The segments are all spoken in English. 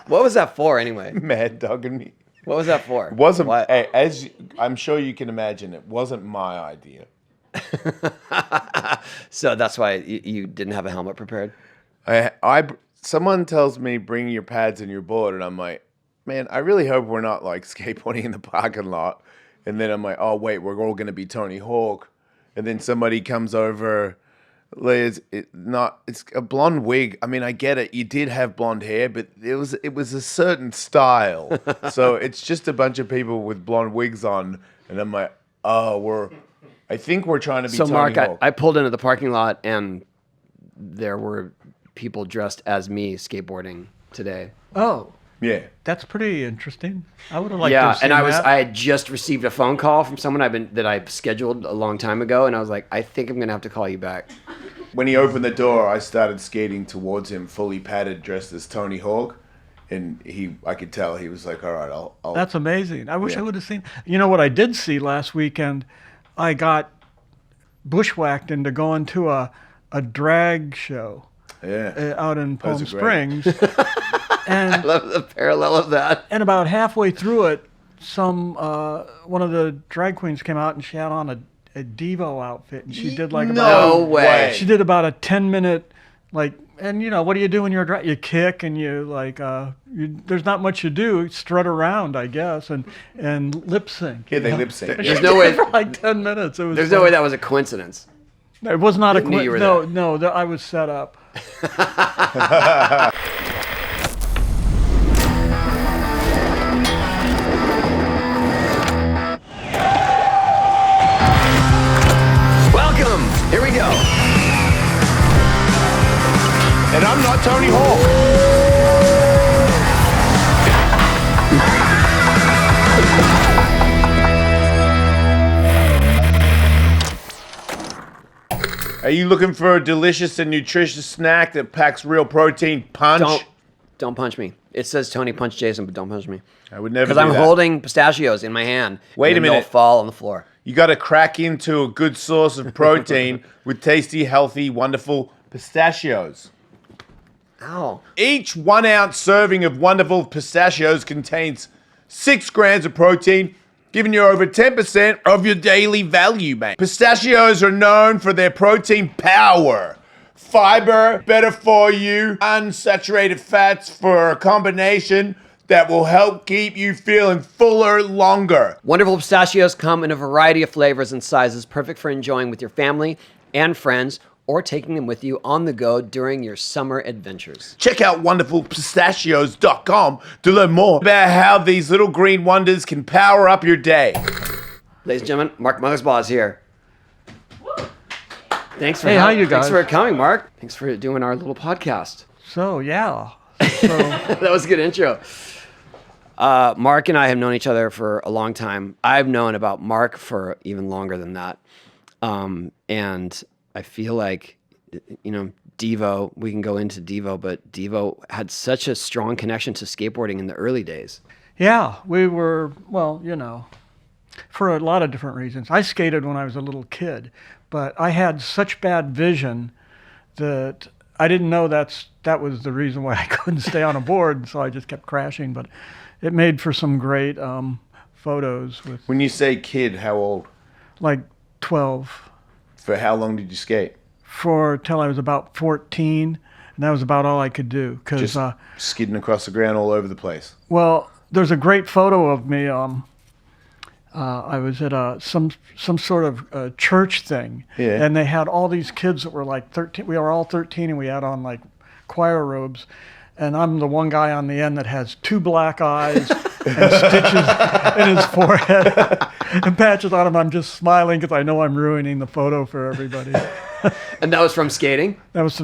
What was that for anyway? Mad dogging me. What was that for? It wasn't, What? as I'm sure you can imagine, it wasn't my idea. So that's why you didn't have a helmet prepared? Someone tells me bring your pads and your board, and I'm like, man, I really hope we're not like skateboarding in the parking lot. And then I'm like, oh wait, we're all gonna be Tony Hawk. And then somebody comes over. It's a blonde wig. I mean, I get it. You did have blonde hair, but it was a certain style. So it's just a bunch of people with blonde wigs on, and I'm like, oh, I think we're trying to be. So Tony Mark, Hawk. I pulled into the parking lot, and there were people dressed as me skateboarding today. Oh, yeah, that's pretty interesting. I would have liked to have seen and that. I had just received a phone call from someone that I scheduled a long time ago, and I was like, I think I'm gonna have to call you back. When he opened the door, I started skating towards him, fully padded, dressed as Tony Hawk, and I could tell he was like, "All right, I'll." That's amazing. I wish I would have seen. You know what I did see last weekend? I got bushwhacked into going to a drag show. Yeah. Out in Palm Springs. And I love the parallel of that. And about halfway through it, one of the drag queens came out and she had on a Devo outfit, and she did like no way. She did about a 10-minute and you know, what do you do when you're a drag? You kick and you there's not much you do. Strut around, I guess, and lip sync. Yeah, they lip sync. There's no way for like 10 minutes. It was There's no way that was a coincidence. It was not a coincidence. No, I was set up. Welcome. Here we go. And I'm not Tony Hawk. Are you looking for a delicious and nutritious snack that packs real protein punch? Don't punch me. It says Tony punch Jason, but don't punch me. I would never do Because I'm that. holding pistachios in my hand. Wait a minute. They'll fall on the floor. You got to crack into a good source of protein with tasty, healthy, wonderful pistachios. Ow. Each 1 ounce serving of wonderful pistachios contains 6 grams of protein, giving you over 10% of your daily value, mate. Pistachios are known for their protein power. Fiber, better for you, unsaturated fats for a combination that will help keep you feeling fuller longer. Wonderful pistachios come in a variety of flavors and sizes, perfect for enjoying with your family and friends, or taking them with you on the go during your summer adventures. Check out wonderfulpistachios.com to learn more about how these little green wonders can power up your day. Ladies and gentlemen, Mark Mothersbaugh is here. Thanks for how you guys? Thanks for coming, Mark. Thanks for doing our little podcast. So yeah. That was a good intro. Mark and I have known each other for a long time. I've known about Mark for even longer than that. And I feel like, you know, Devo, we can go into Devo, but Devo had such a strong connection to skateboarding in the early days. Yeah, we were, well, you know, for a lot of different reasons. I skated when I was a little kid, but I had such bad vision that I didn't know that was the reason why I couldn't stay on a board, so I just kept crashing. But it made for some great photos with. When you say kid, how old? Like 12. For how long did you skate? Till I was about 14, and that was about all I could do. Just skidding across the ground all over the place. Well, there's a great photo of me. I was at some sort of church thing, and they had all these kids that were like 13. We were all 13, and we had on like choir robes, and I'm the one guy on the end that has 2 black eyes and stitches in his forehead and patches on him. I'm just smiling because I know I'm ruining the photo for everybody. And that was from skating? That was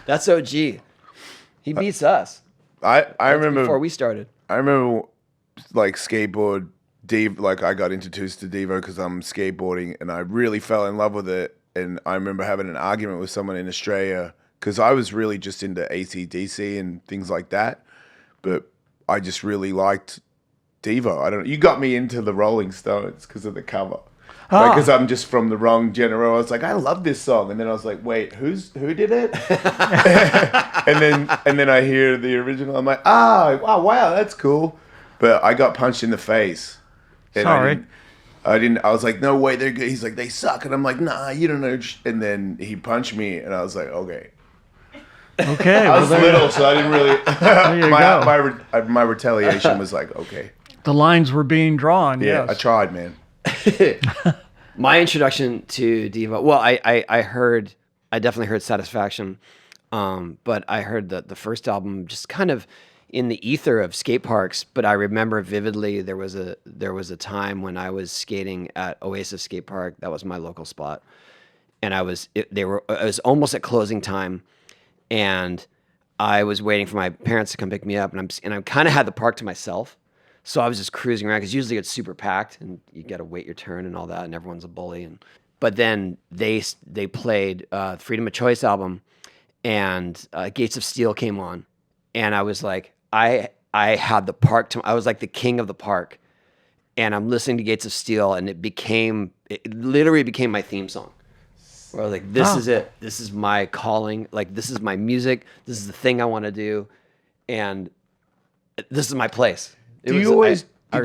That's OG. He beats us. I remember before we started. I remember like skateboard Devo, like I got introduced to Devo because I'm skateboarding and I really fell in love with it. And I remember having an argument with someone in Australia because I was really just into AC/DC and things like that. But I just really liked Devo. I don't know. You got me into the Rolling Stones because of the cover. Because I'm just from the wrong generation. I was like, I love this song, and then I was like, wait, who did it? and then I hear the original. I'm like, wow, that's cool. But I got punched in the face. And Sorry. I was like, no way, they're good. He's like, they suck, and I'm like, nah, you don't know. And then he punched me, and I was like, okay. Okay. I was little, so I didn't really. There you go. My retaliation was like, okay. The lines were being drawn. Yeah, Yes. I tried, man. My introduction to Devo. Well, I definitely heard Satisfaction, but I heard the first album just kind of in the ether of skate parks. But I remember vividly there was a time when I was skating at Oasis Skate Park. That was my local spot, and it was almost at closing time. And I was waiting for my parents to come pick me up, and I kind of had the park to myself, so I was just cruising around because usually it's super packed and you got to wait your turn and all that, and everyone's a bully. But then they played Freedom of Choice album, and Gates of Steel came on, and I was like, I had the park I was like the king of the park, and I'm listening to Gates of Steel, and it literally became my theme song. Where I was like, this is it. This is my calling. Like, this is my music. This is the thing I want to do. And this is my place. Did you always, I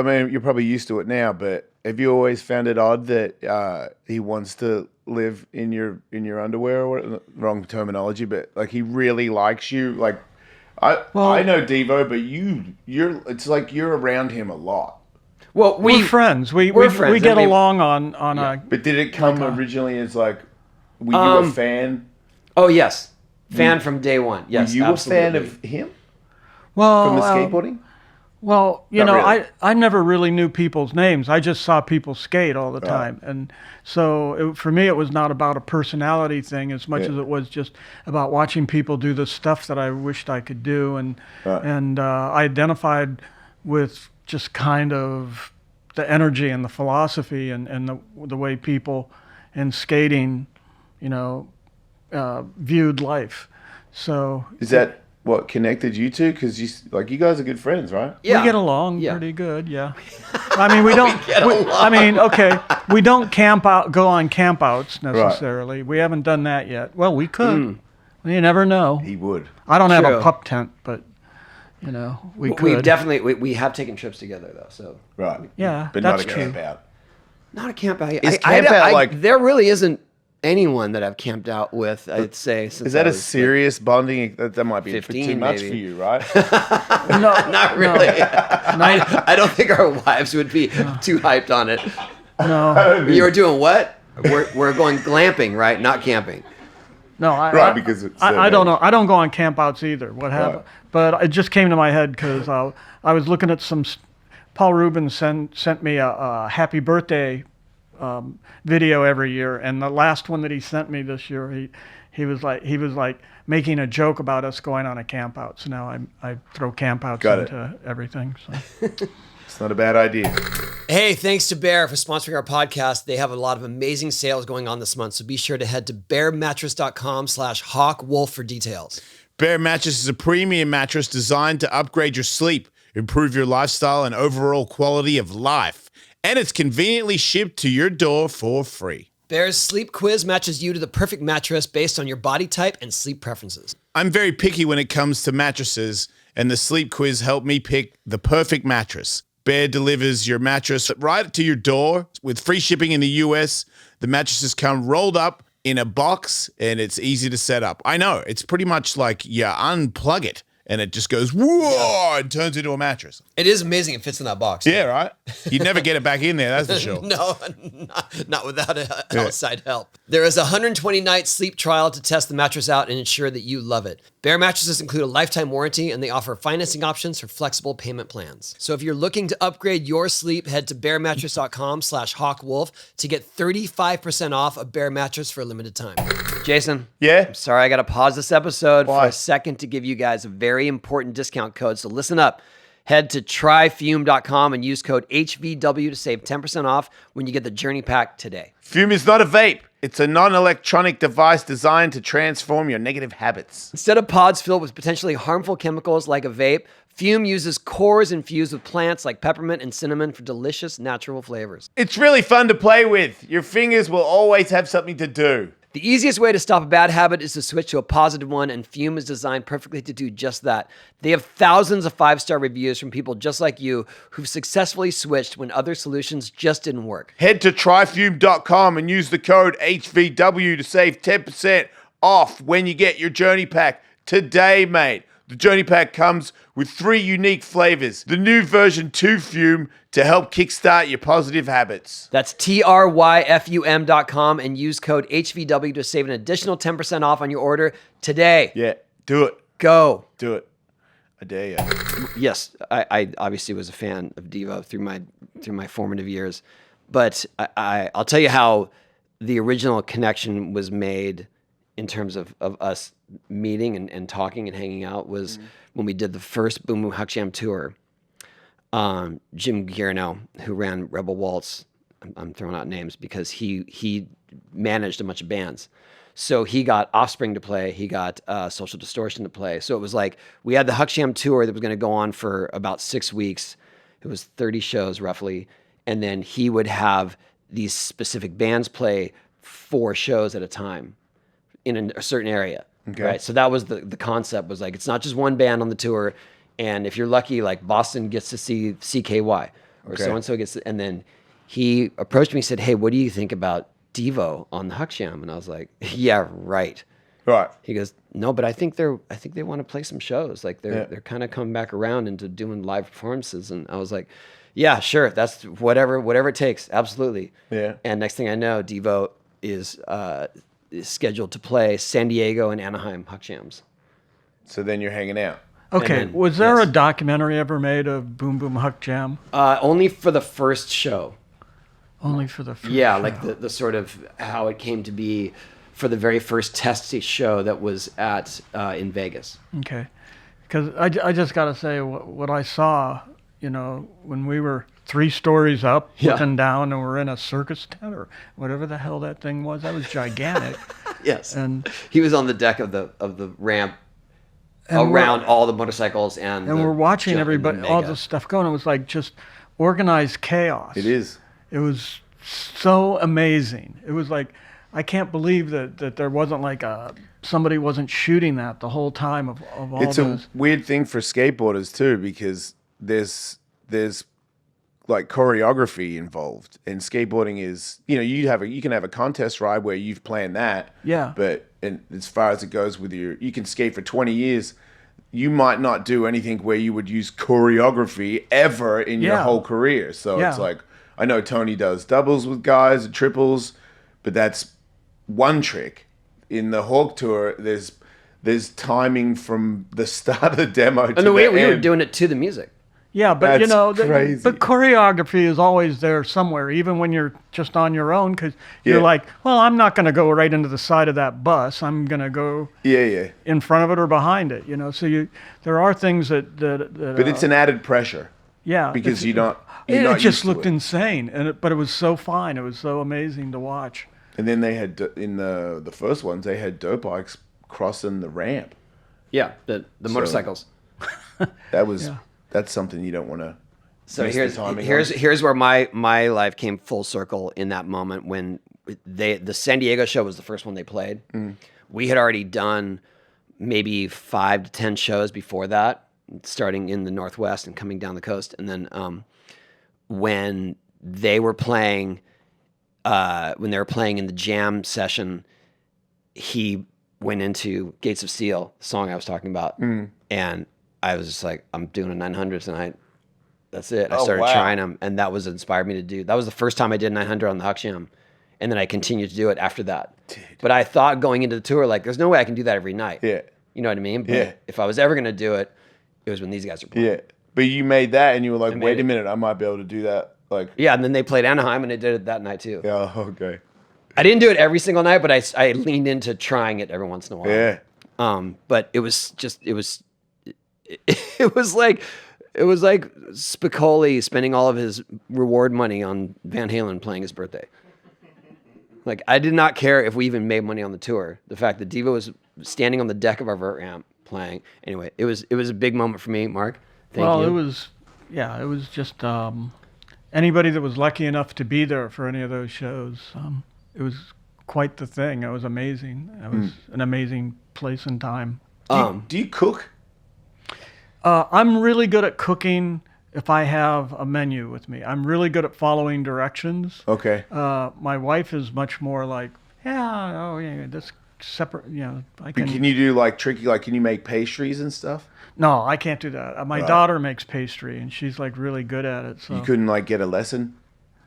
mean, you're probably used to it now, but have you always found it odd that he wants to live in your underwear, or what? Wrong terminology, but like he really likes you? Like, I know Devo, but it's like you're around him a lot. Well, we're friends. We're friends. We get along on a. But did it come originally as like, were you a fan? Oh yes, fan from day one. Yes, were you absolutely. a fan of him? Well, from the skateboarding. Well, Not really. I never really knew people's names. I just saw people skate all the time, and so for me, it was not about a personality thing as much as it was just about watching people do the stuff that I wished I could do, and I identified with just kind of the energy and the philosophy and the way people in skating, viewed life. So is that what connected you two? Because you guys are good friends, right? Yeah. We get along pretty good. Yeah. I mean, we don't. We don't go on campouts necessarily. Right. We haven't done that yet. Well, we could. You never know. He would. I don't have a pup tent, but. We could. We've definitely we have taken trips together though. So right, yeah, but that's not a true. camp out. Not a camp out. Is camp out like there really isn't anyone that I've camped out with? I'd say. Since is that a serious bonding? That might be 15, too much maybe. for you, right? No, not really. No. I don't think our wives would be too hyped on it. No, you're doing what? We're going glamping, right? Not camping. No, because it's I don't know. I don't go on campouts either. What happened? Right. But it just came to my head because I was looking at some. Paul Rubens sent me a happy birthday video every year, and the last one that he sent me this year, he was like making a joke about us going on a camp out. So now I throw camp outs into everything. So. It's not a bad idea. Hey, thanks to Bear for sponsoring our podcast. They have a lot of amazing sales going on this month, so be sure to head to bearmattress.com/hawkwolf for details. Bear Mattress is a premium mattress designed to upgrade your sleep, improve your lifestyle, and overall quality of life. And it's conveniently shipped to your door for free. Bear's sleep quiz matches you to the perfect mattress based on your body type and sleep preferences. I'm very picky when it comes to mattresses, and the sleep quiz helped me pick the perfect mattress. Bear delivers your mattress right to your door with free shipping in the US. The mattresses come rolled up in a box, and it's easy to set up. I know, it's pretty much like you unplug it, and it just goes, whoa, and turns into a mattress. It is amazing it fits in that box. Yeah, right? You'd never get it back in there, that's for sure. No, not without outside help. There is a 120-night sleep trial to test the mattress out and ensure that you love it. Bear mattresses include a lifetime warranty, and they offer financing options for flexible payment plans. So if you're looking to upgrade your sleep, head to bearmattress.com/hawkwolf to get 35% off a Bear mattress for a limited time. Jason. Yeah? I'm sorry, I got to pause this episode for a second to give you guys a very important discount code. So listen up. Head to tryfume.com and use code HVW to save 10% off when you get the Journey Pack today. Fume is not a vape. It's a non-electronic device designed to transform your negative habits. Instead of pods filled with potentially harmful chemicals like a vape, Fume uses cores infused with plants like peppermint and cinnamon for delicious natural flavors. It's really fun to play with. Your fingers will always have something to do. The easiest way to stop a bad habit is to switch to a positive one, and Fume is designed perfectly to do just that. They have thousands of 5-star reviews from people just like you who've successfully switched when other solutions just didn't work. Head to tryfume.com and use the code HVW to save 10% off when you get your Journey Pack today, mate. The Journey Pack comes with 3 unique flavors. The new version 2 Fume to help kickstart your positive habits. That's tryfum.com and use code HVW to save an additional 10% off on your order today. Yeah, do it. Go. Do it. I dare you. Yes, I obviously was a fan of Devo through my formative years, but I'll tell you how the original connection was made in terms of us meeting and talking and hanging out was when we did the first Boom Boom Huck Jam tour. Jim Guarino, who ran Rebel Waltz, I'm throwing out names because he managed a bunch of bands. So he got Offspring to play, he got Social Distortion to play. So it was like we had the Huck Jam tour that was going to go on for about 6 weeks. It was 30 shows roughly, and then he would have these specific bands play 4 shows at a time in a certain area. Okay. Right. So that was the concept, was like, it's not just one band on the tour. And if you're lucky, like Boston gets to see CKY or so-and-so gets to, and then he approached me and said, hey, what do you think about Devo on the Huck Jam? And I was like, yeah, right. Right. He goes, no, but I think they want to play some shows. Like they're kind of coming back around into doing live performances. And I was like, yeah, sure. That's whatever it takes. Absolutely. Yeah. And next thing I know, Devo is scheduled to play San Diego and Anaheim Huck Jams. So then you're hanging out. Okay, then, was there a documentary ever made of Boom Boom Huck Jam? Only for the first show. Only for the first Yeah, show. like the sort of how it came to be for the very first test show that was at in Vegas. Okay, because I just got to say what I saw, when we were 3 stories up, looking down, and we're in a circus tent or whatever the hell that thing was. That was gigantic. Yes, and he was on the deck of the ramp around all the motorcycles, and we're watching everybody, all this stuff going. It was like just organized chaos. It is. It was so amazing. It was like, I can't believe that there wasn't like somebody wasn't shooting that the whole time of all It's those. a weird thing for skateboarders too, because there's like choreography involved, and skateboarding is, you can have a contest ride where you've planned that. Yeah. But as far as it goes with you can skate for 20 years. You might not do anything where you would use choreography ever in your whole career. So it's like, I know Tony does doubles with guys and triples, but that's one trick. In the Hawk Tour, there's timing from the start of the demo to the we end. were doing it to the music. Yeah, but That's crazy. but choreography is always there somewhere, even when you're just on your own, because you're like, well, I'm not going to go right into the side of that bus. I'm going to go in front of it or behind it. So there are things that But it's an added pressure. Yeah, because you're it not just used to looked it. insane, but it was so fine. It was so amazing to watch. And then they had in the first ones, they had dirt bikes crossing the ramp. Yeah, the motorcycles. That's something you don't want to. So here's where my life came full circle in that moment when the San Diego show was the first one they played. We had already done maybe 5 to 10 shows before that, starting in the Northwest and coming down the coast. And then when they were playing in the jam session, he went into Gates of Steel, the song I was talking about, and I was just like, I'm doing a 900 tonight. That's it. I started trying them, and that was inspired me to do. That was the first time I did 900 on the Huck Jam, and then I continued to do it after that. Dude. But I thought going into the tour, like, there's no way I can do that every night. Yeah. You know what I mean? But if I was ever going to do it, it was when these guys were playing. Yeah. But you made that, and you were like, wait a minute, I might be able to do that. Like. Yeah, and then they played Anaheim, and they did it that night too. Yeah. Okay. I didn't do it every single night, but I leaned into trying it every once in a while. Yeah. But it was like Spicoli spending all of his reward money on Van Halen playing his birthday. Like, I did not care if we even made money on the tour. The fact that Devo was standing on the deck of our vert ramp playing. Anyway, it was a big moment for me, Mark. Thank you. It was just anybody that was lucky enough to be there for any of those shows. It was quite the thing. It was amazing. It was an amazing place and time. Do you cook? I'm really good at cooking if I have a menu with me. I'm really good at following directions. Okay. My wife is much more like, this separate, I can. Can you do like tricky, like can you make pastries and stuff? No, I can't do that. My daughter makes pastry, and she's like really good at it. So You couldn't like get a lesson?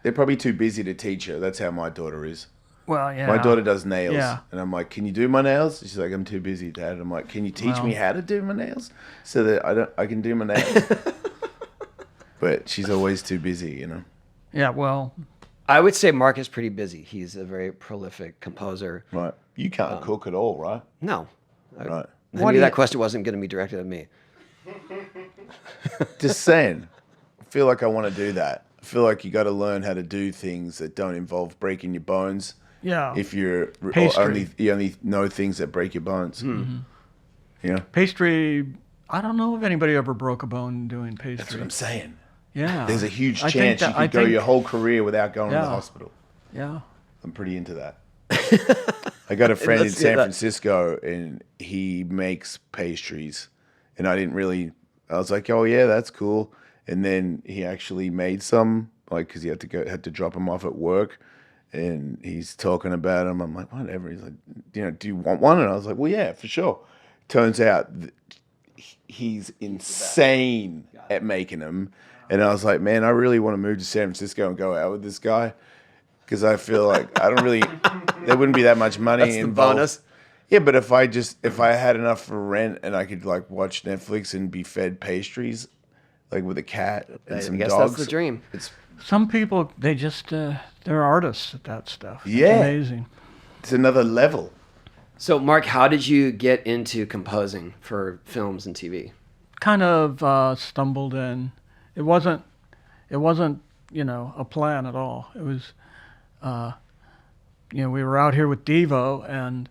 They're probably too busy to teach her. That's how my daughter is. Well, yeah. My daughter does nails. Yeah. And I'm like, can you do my nails? She's like, I'm too busy, Dad. I'm like, can you teach me how to do my nails so that I can do my nails? But she's always too busy, you know? Yeah, well. I would say Mark is pretty busy. He's a very prolific composer. Right. You can't cook at all, right? No. Right. I knew that question wasn't going to be directed at me. Just saying. I feel like I want to do that. I feel like you got to learn how to do things that don't involve breaking your bones. Yeah. If you only know things that break your bones. Mm-hmm. Yeah. Pastry, I don't know if anybody ever broke a bone doing pastry. That's what I'm saying. Yeah. There's a huge chance you could go your whole career without going to the hospital. Yeah. I'm pretty into that. I got a friend in San Francisco, and he makes pastries. And I was like, oh, yeah, that's cool. And then he actually made some, like, because he had to drop them off at work. And he's talking about them. I'm like, whatever. He's like, do you want one? And I was like, well, yeah, for sure. Turns out he's insane at making them. And I was like, man, I really want to move to San Francisco and go out with this guy. Because I feel like there wouldn't be that much money That's involved. the bonus. Yeah, but if I had enough for rent and I could like watch Netflix and be fed pastries, like with a cat and some dogs. That's the dream. Some people, they just, they're artists at that stuff. Yeah. It's amazing. It's another level. So, Mark, how did you get into composing for films and TV? Kind of stumbled in. It wasn't, a plan at all. It was, we were out here with Devo, and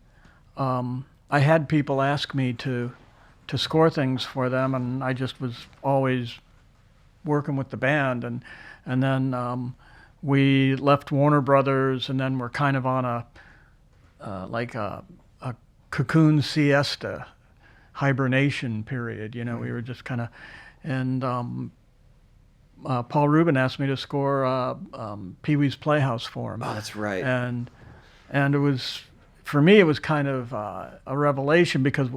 I had people ask me to score things for them, and I just was always working with the band, and then we left Warner Brothers, and then we're kind of on a cocoon siesta hibernation period. We were just kind of, and Paul Rubin asked me to score Pee-wee's Playhouse for him. Oh, that's right. And it was, for me, it was kind of a revelation, because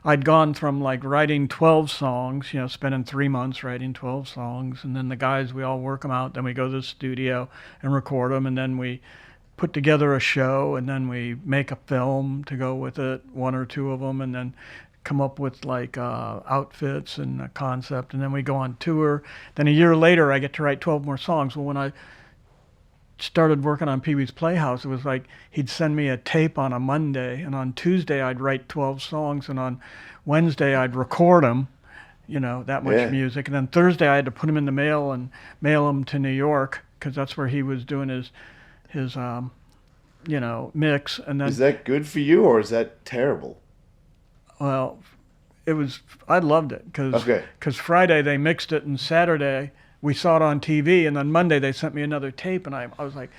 I'd gone from like writing 12 songs, spending 3 months writing 12 songs, and then the guys, we all work them out, then we go to the studio and record them, and then we put together a show, and then we make a film to go with it, 1 or 2 of them, and then come up with like outfits and a concept, and then we go on tour. Then a year later, I get to write 12 more songs. Well, when I started working on Pee-wee's Playhouse, it was like he'd send me a tape on a Monday, and on Tuesday I'd write 12 songs, and on Wednesday I'd record them, that much music, and then Thursday I had to put them in the mail and mail them to New York, because that's where he was doing his mix. And then, is that good for you, or is that terrible? Well, I loved it, because Friday they mixed it, and Saturday we saw it on TV, and then Monday they sent me another tape, and I was like,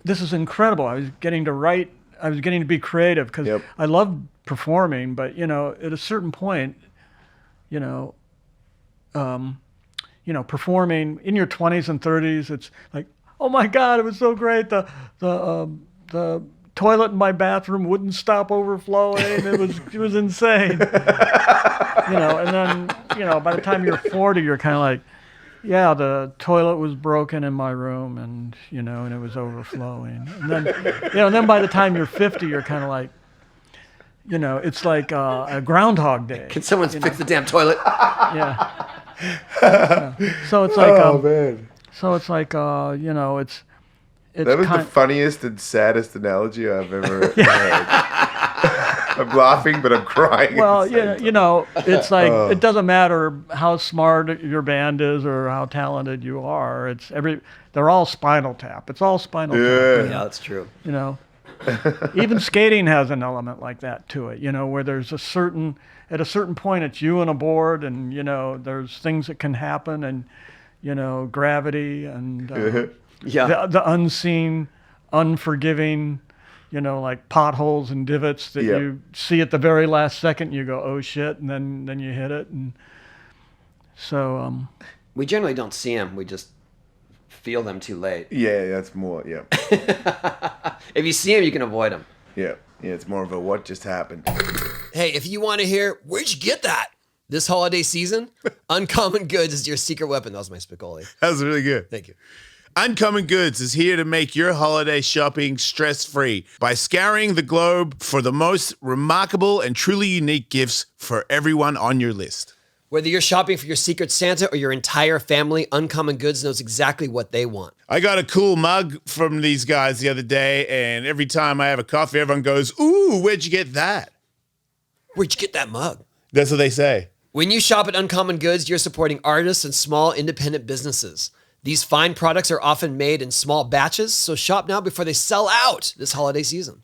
this is incredible. I was getting to write, I was getting to be creative, because I loved performing, but, at a certain point, performing in your 20s and 30s, it's like, oh my God, it was so great. The toilet in my bathroom wouldn't stop overflowing. It was insane. And then, by the time you're 40, you're kind of like, yeah, the toilet was broken in my room, and, and it was overflowing. And then, and then by the time you're 50, you're kind of like, it's like a Groundhog Day. Can someone fix the damn toilet? Yeah. So it's like, oh, man. So it's like, it's that was the funniest and saddest analogy I've ever heard. I'm laughing, but I'm crying. Well, it's like it doesn't matter how smart your band is or how talented you are. They're all Spinal Tap. It's all Spinal Tap. Yeah, that's true. Even skating has an element like that to it, where there's at a certain point, it's you and a board, and, there's things that can happen, and, gravity and the unseen, unforgiving, like potholes and divots that you see at the very last second, you go, oh shit, and then you hit it. And so we generally don't see them. We just feel them too late. Yeah, that's more, If you see them, you can avoid them. Yeah, it's more of a what just happened. Hey, if you want to hear, where'd you get that? This holiday season, Uncommon Goods is your secret weapon. That was my Spicoli. That was really good. Thank you. Uncommon Goods is here to make your holiday shopping stress-free by scouring the globe for the most remarkable and truly unique gifts for everyone on your list. Whether you're shopping for your secret Santa or your entire family, Uncommon Goods knows exactly what they want. I got a cool mug from these guys the other day, and every time I have a coffee, everyone goes, ooh, where'd you get that? Where'd you get that mug? That's what they say. When you shop at Uncommon Goods, you're supporting artists and small independent businesses. These fine products are often made in small batches, so shop now before they sell out this holiday season.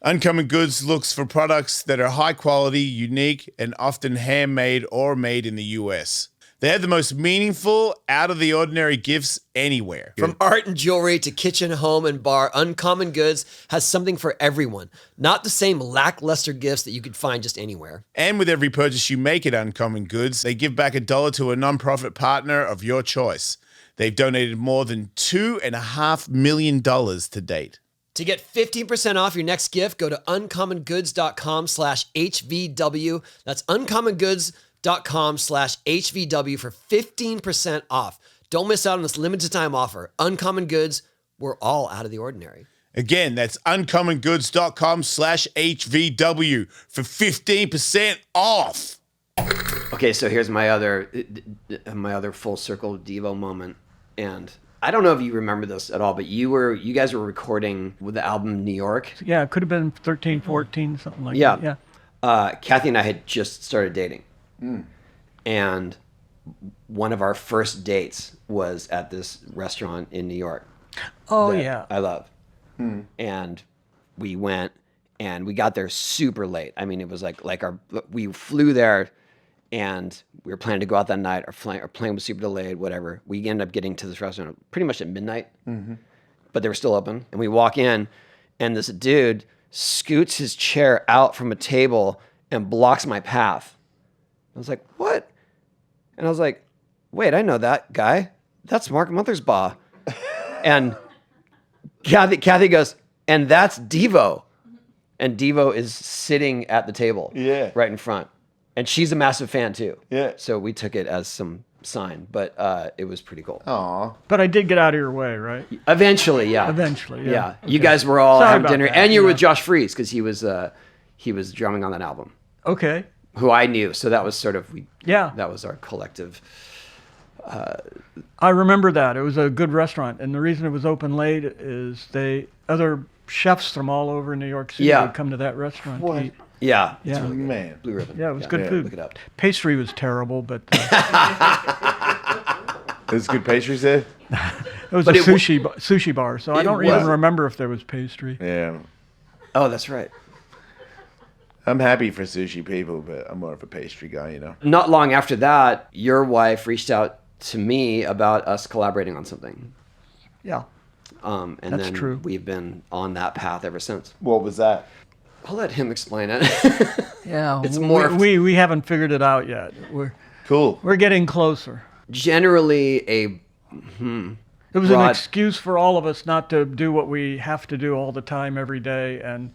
Uncommon Goods looks for products that are high quality, unique, and often handmade or made in the US. They have the most meaningful, out-of-the-ordinary gifts anywhere. From art and jewelry to kitchen, home, and bar, Uncommon Goods has something for everyone. Not the same lackluster gifts that you could find just anywhere. And with every purchase you make at Uncommon Goods, they give back $1 to a nonprofit partner of your choice. They've donated more than $2.5 million to date. To get 15% off your next gift, go to uncommongoods.com/HVW. That's uncommongoods.com/HVW for 15% off. Don't miss out on this limited time offer. Uncommon Goods, we're all out of the ordinary. Again, that's uncommongoods.com/HVW for 15% off. Okay, so here's my other full circle Devo moment. And I don't know if you remember this at all, but you guys were recording with the album New York. Yeah, it could have been 13, 14, something like that. Yeah. Kathy and I had just started dating. And one of our first dates was at this restaurant in New York. Oh, yeah. I love. And we went and we got there super late. I mean, it was we flew there and we were planning to go out that night. Our plane was super delayed, whatever. We ended up getting to this restaurant pretty much at midnight, but they were still open. And we walk in and this dude scoots his chair out from a table and blocks my path. I was like, what? And I was like, wait, I know that guy. That's Mark Mothersbaugh. And Kathy goes, and that's Devo. And Devo is sitting at the table right in front. And she's a massive fan too. Yeah. So we took it as some sign, but it was pretty cool. Aw. But I did get out of your way, right? Eventually, yeah. Eventually, yeah. You guys were all Sorry having about dinner, that, and you were with Josh Freese because he was drumming on that album, Okay. who I knew. So that was sort of Yeah. that was our collective. I remember that. It was a good restaurant. And the reason it was open late is other chefs from all over New York City would come to that restaurant to eat. Yeah, Yeah. it's really good. Man. Blue Ribbon. Yeah, it was good food. Look it up. Pastry was terrible, but There's good pastries there? it was But a it sushi bar, so I don't was- even remember if there was pastry. Yeah. Oh, that's right. I'm happy for sushi people, but I'm more of a pastry guy, Not long after that, your wife reached out to me about us collaborating on something. Yeah. And That's then true. we've been on that path ever since. What was that? I'll let him explain it. Yeah. It's morphed. We haven't figured it out yet. Cool. We're getting closer. Generally It was an broad- excuse for all of us not to do what we have to do all the time every day and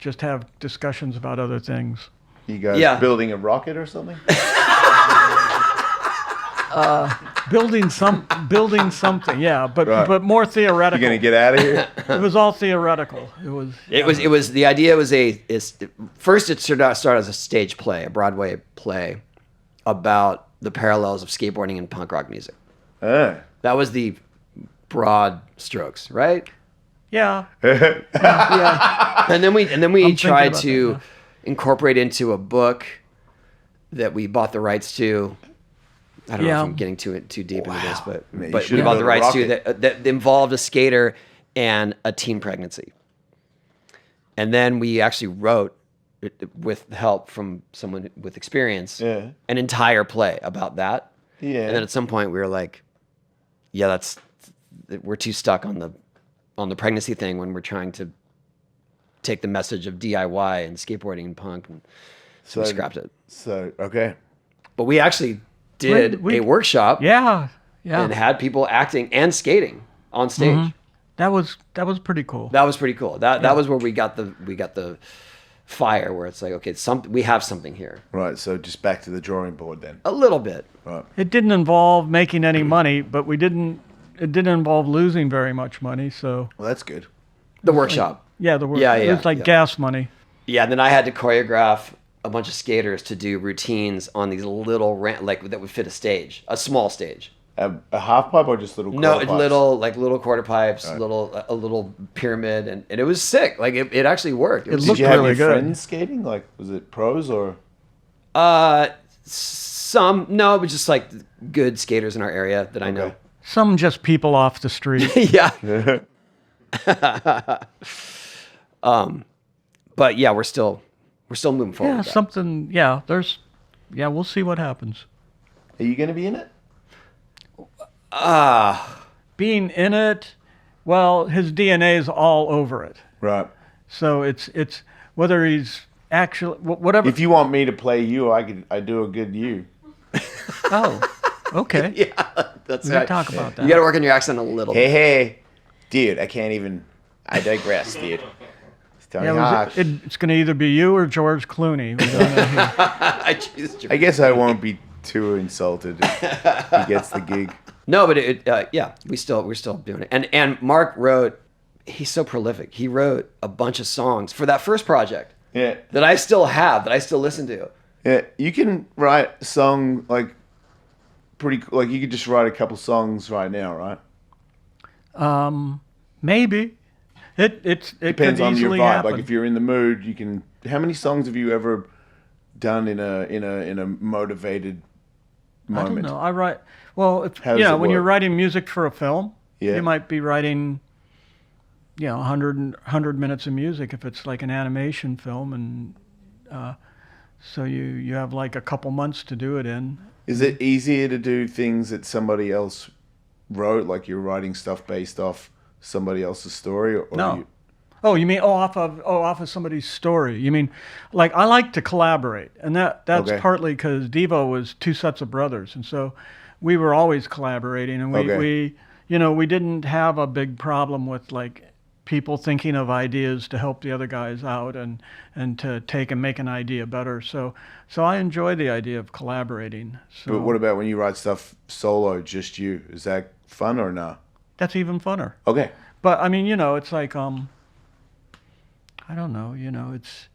just have discussions about other things. You guys building a rocket or something? Building something, yeah, but Right. but more You theoretical. gonna get out of here? It was all theoretical. It was the idea was first it started as a stage play, a Broadway play about the parallels of skateboarding and punk rock music. That was the broad strokes, right? Yeah. Yeah. And then we thinking tried about to that, incorporate into a book that we bought the rights to. I don't know if I'm getting too deep into this, Man, you but should we bought build the a rights to rocket. that involved a skater and a teen pregnancy. And then we actually wrote, with help from someone with experience, an entire play about that. Yeah. And then at some point we were like, yeah, we're too stuck on the pregnancy thing when we're trying to take the message of DIY and skateboarding and punk. And so we scrapped it. So, okay. But we actually did a workshop. Yeah. And had people acting and skating on stage. Mm-hmm. That was pretty cool. That was pretty cool. That was where we got the fire, where it's like, okay, we have something here. Right. So just back to the drawing board then. A little bit. Right. It didn't involve making any money, but it didn't involve losing very much money. So. Well, that's good. The workshop. It was like gas money. Yeah. And then I had to choreograph a bunch of skaters to do routines on these little that would fit a small stage. A half pipe or just little quarter pipes? little quarter pipes, a little pyramid, and it was sick. Like it actually worked. It looked Did you have really your good. friends skating? Like, was it pros or? Some, no, but just like good skaters in our area that I know. Some just people off the street. Yeah. But yeah, we're still moving forward. Yeah, we'll see what happens. Are you going to be in it? Being in it, well, his DNA is all over it. Right. So it's whether he's actually whatever. If you want me to play you, I do a good you. Oh, okay. Yeah, that's we right. Talk about that. You got to work on your accent a little. Hey, dude, I can't even. I digress, dude. It's going to either be you or George Clooney. I choose George. I guess I won't be too insulted if he gets the gig. No, but we're still doing it. And Mark he's so prolific. He wrote a bunch of songs for that first project. Yeah. That I still listen to. Yeah, you can write a song like you could just write a couple songs right now, right? Maybe. It depends could on your easily vibe. happen. Like if you're in the mood, you can. How many songs have you ever done in a motivated moment? I don't know. I write. Well, when you're writing music for a film, you might be writing, 100 minutes of music if it's like an animation film, and so you have like a couple months to do it in. Is it easier to do things that somebody else wrote, like you're writing stuff based off somebody else's story, or no? Oh, you mean off of somebody's story? You mean, like, I like to collaborate, and that's partly because Devo was two sets of brothers, and so we were always collaborating, and we didn't have a big problem with like people thinking of ideas to help the other guys out and to take and make an idea better. So I enjoy the idea of collaborating. So, but what about when you write stuff solo, just you? Is that fun or not? That's even funner. Okay. But I mean, it's like I don't know. It's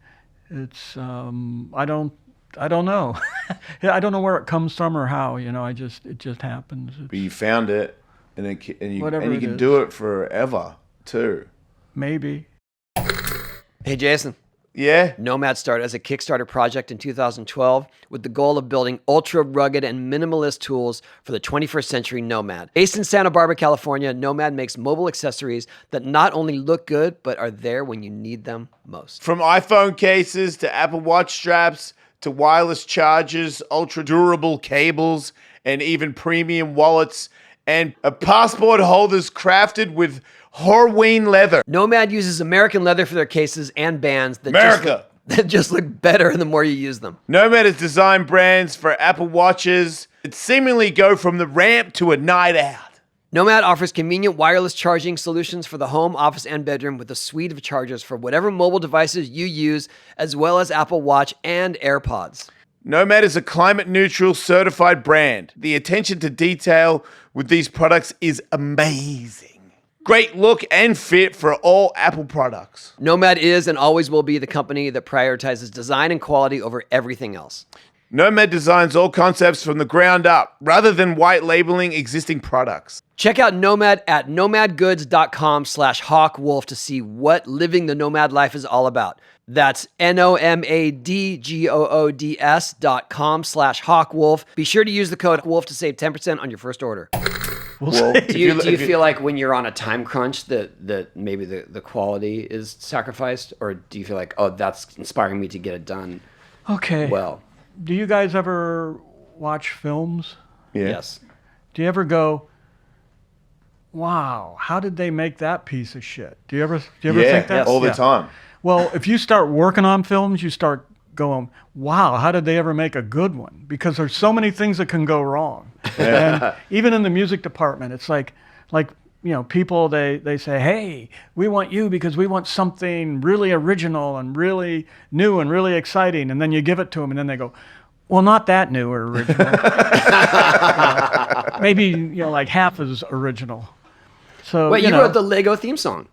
I don't know. I don't know where it comes from or how. It just happens. But you found it, and you can is. do it forever too. Maybe. Hey, Jason. Yeah? Nomad started as a Kickstarter project in 2012 with the goal of building ultra rugged and minimalist tools for the 21st century nomad. Based in Santa Barbara, California, Nomad makes mobile accessories that not only look good, but are there when you need them most. From iPhone cases to Apple Watch straps to wireless chargers, ultra durable cables, and even premium wallets and passport holders crafted with Horween leather. Nomad uses American leather for their cases and bands that just look better the more you use them. Nomad has designed brands for Apple Watches that seemingly go from the ramp to a night out. Nomad offers convenient wireless charging solutions for the home, office, and bedroom with a suite of chargers for whatever mobile devices you use, as well as Apple Watch and AirPods. Nomad is a climate-neutral certified brand. The attention to detail with these products is amazing. Great look and fit for all Apple products. Nomad is and always will be the company that prioritizes design and quality over everything else. Nomad designs all concepts from the ground up, rather than white labeling existing products. Check out Nomad at nomadgoods.com/hawkwolf to see what living the nomad life is all about. That's NOMADGOODS.com/hawkwolf. Be sure to use the code WOLF to save 10% on your first order. We'll Well, see. Do you feel like when you're on a time crunch that maybe the quality is sacrificed, or do you feel like, oh, that's inspiring me to get it done Okay. well? Do you guys ever watch films? Yeah. Yes. Do you ever go, wow, how did they make that piece of shit? Do you ever think that? all the Yeah. time. Well, if you start working on films, you start going, wow, how did they ever make a good one? Because there's so many things that can go wrong. And even in the music department, it's like people, they say, hey, we want you because we want something really original and really new and really exciting. And then you give it to them and then they go, well, not that new or original. Maybe, like half as original. So, Wait, you wrote the Lego theme song,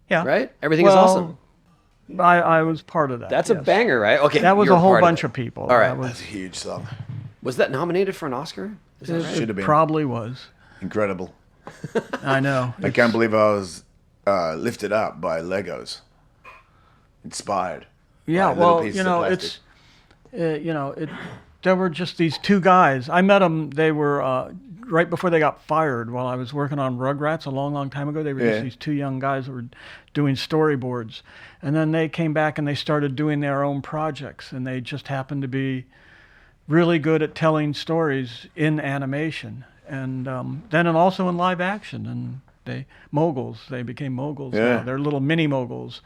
yeah. right? Everything is awesome. I was part of that. That's a yes. banger, right? Okay. That was you're a whole part of bunch it. of people. All right. That was, That's a huge song. Was that nominated for an Oscar? Is that right? Should have been. probably was. Incredible. I know. I can't believe I was lifted up by Legos. Inspired. Yeah, by little well, pieces of plastic. there were just these two guys. I met them. They were right before they got fired while I was working on Rugrats a long, long time ago. They were just these two young guys that were doing storyboards. And then they came back and they started doing their own projects. And they just happened to be really good at telling stories in animation. And then and also in live action. And they became moguls. Yeah. Now. They're little mini moguls.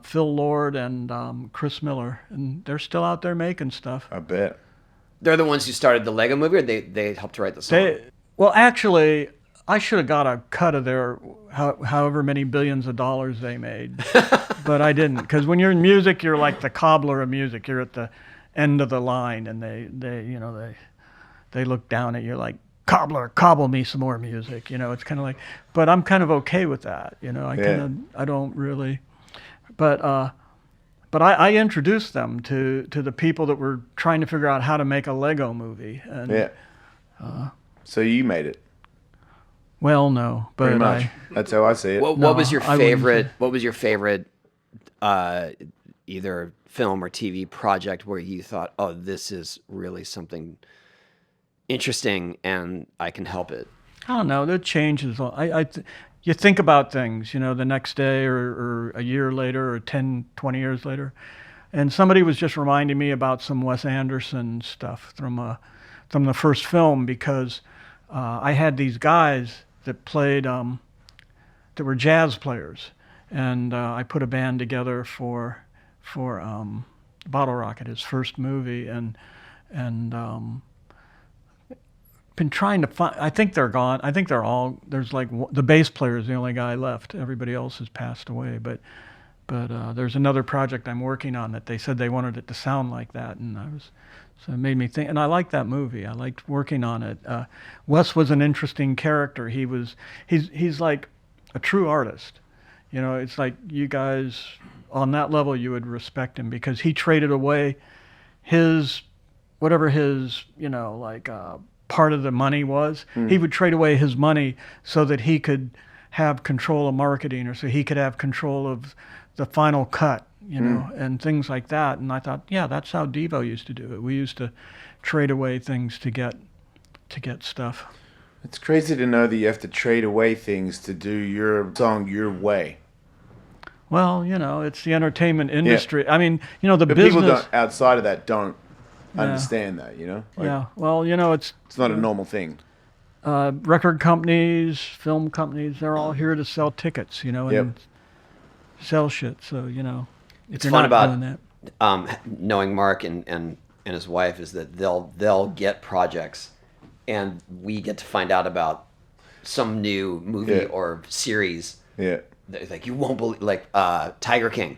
Phil Lord and Chris Miller. And they're still out there making stuff. I bet. They're the ones who started the Lego movie, or they helped to write the song? Well, actually, I should have got a cut of their however many billions of dollars they made, but I didn't. Because when you're in music, you're like the cobbler of music. You're at the end of the line, and they look down at you like, cobbler, cobble me some more music. It's kind of like, but I'm kind of okay with that. I don't really, But I introduced them to the people that were trying to figure out how to make a Lego movie. And, So you made it. Well, no, but Pretty much. That's how I see it. What was your I wouldn't favorite? What was your favorite, either film or TV project where you thought, "Oh, this is really something interesting, and I can help it"? I don't know. That changes. You think about things, the next day or a year later or 10, 20 years later. And somebody was just reminding me about some Wes Anderson stuff from the first film because I had these guys that played, that were jazz players. And I put a band together for Bottle Rocket, his first movie. And been trying to find. I think they're gone. I think they're all. There's like the bass player is the only guy left. Everybody else has passed away. But there's another project I'm working on that they said they wanted it to sound like that, and so it made me think. And I liked that movie. I liked working on it. Wes was an interesting character. He's like a true artist. It's like you guys on that level you would respect him because he traded away his part of the money was. He would trade away his money so that he could have control of marketing or so he could have control of the final cut, and things like that. And I thought, yeah, that's how Devo used to do it. We used to trade away things to get stuff. It's crazy to know that you have to trade away things to do your song your way. Well, it's the entertainment industry. I mean, the But business. people outside of that don't understand that, Yeah. Well, it's not a normal thing. record companies, film companies, they're all here to sell tickets, and sell shit. So, It's fun about knowing Mark and his wife is that they'll get projects, and we get to find out about some new movie or series. Yeah. Like you won't believe, like Tiger King.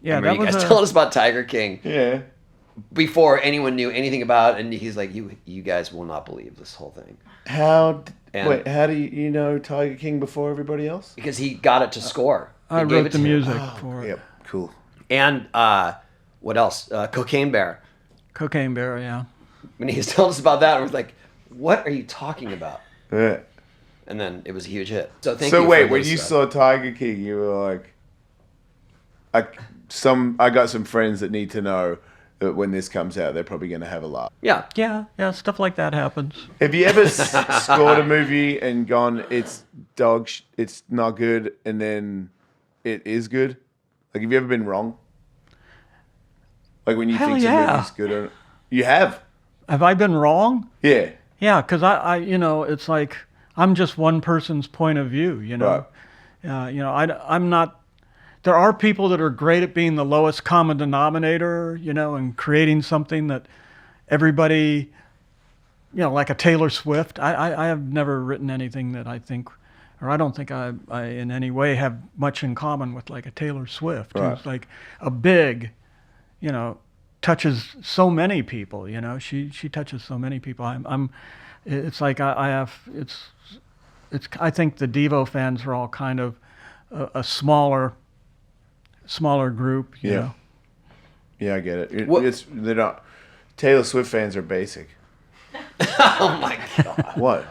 Yeah, Remember you guys telling us about Tiger King. Yeah. Before anyone knew anything about it, and he's like, you guys will not believe this whole thing. How do you know Tiger King before everybody else? Because he got it to score. I They gave wrote it the to him. music for it. Yep, cool. And what else? Cocaine Bear. Cocaine Bear, yeah. When he was telling us about that, I was like, what are you talking about? Yeah. And then it was a huge hit. So thank you. So for wait, when this you stuff. saw Tiger King, you were like, I got some friends that need to know when this comes out, they're probably going to have a laugh. Yeah. Yeah, stuff like that happens. Have you ever scored a movie and gone, it's it's not good, and then it is good? Like, have you ever been wrong? Like when you Hell think yeah. some movie's good, or you have? Have I been wrong? Yeah. Yeah, because I, it's like I'm just one person's point of view. Right. I'm not. There are people that are great at being the lowest common denominator, and creating something that everybody, like a Taylor Swift. I have never written anything that I think, or I don't think I in any way have much in common with like a Taylor Swift, Right. who's like a big, touches so many people. She touches so many people. It's like I think the Devo fans are all kind of a smaller group. You know? Yeah, I get it. What- They're not. Taylor Swift fans are basic. Oh my God. What?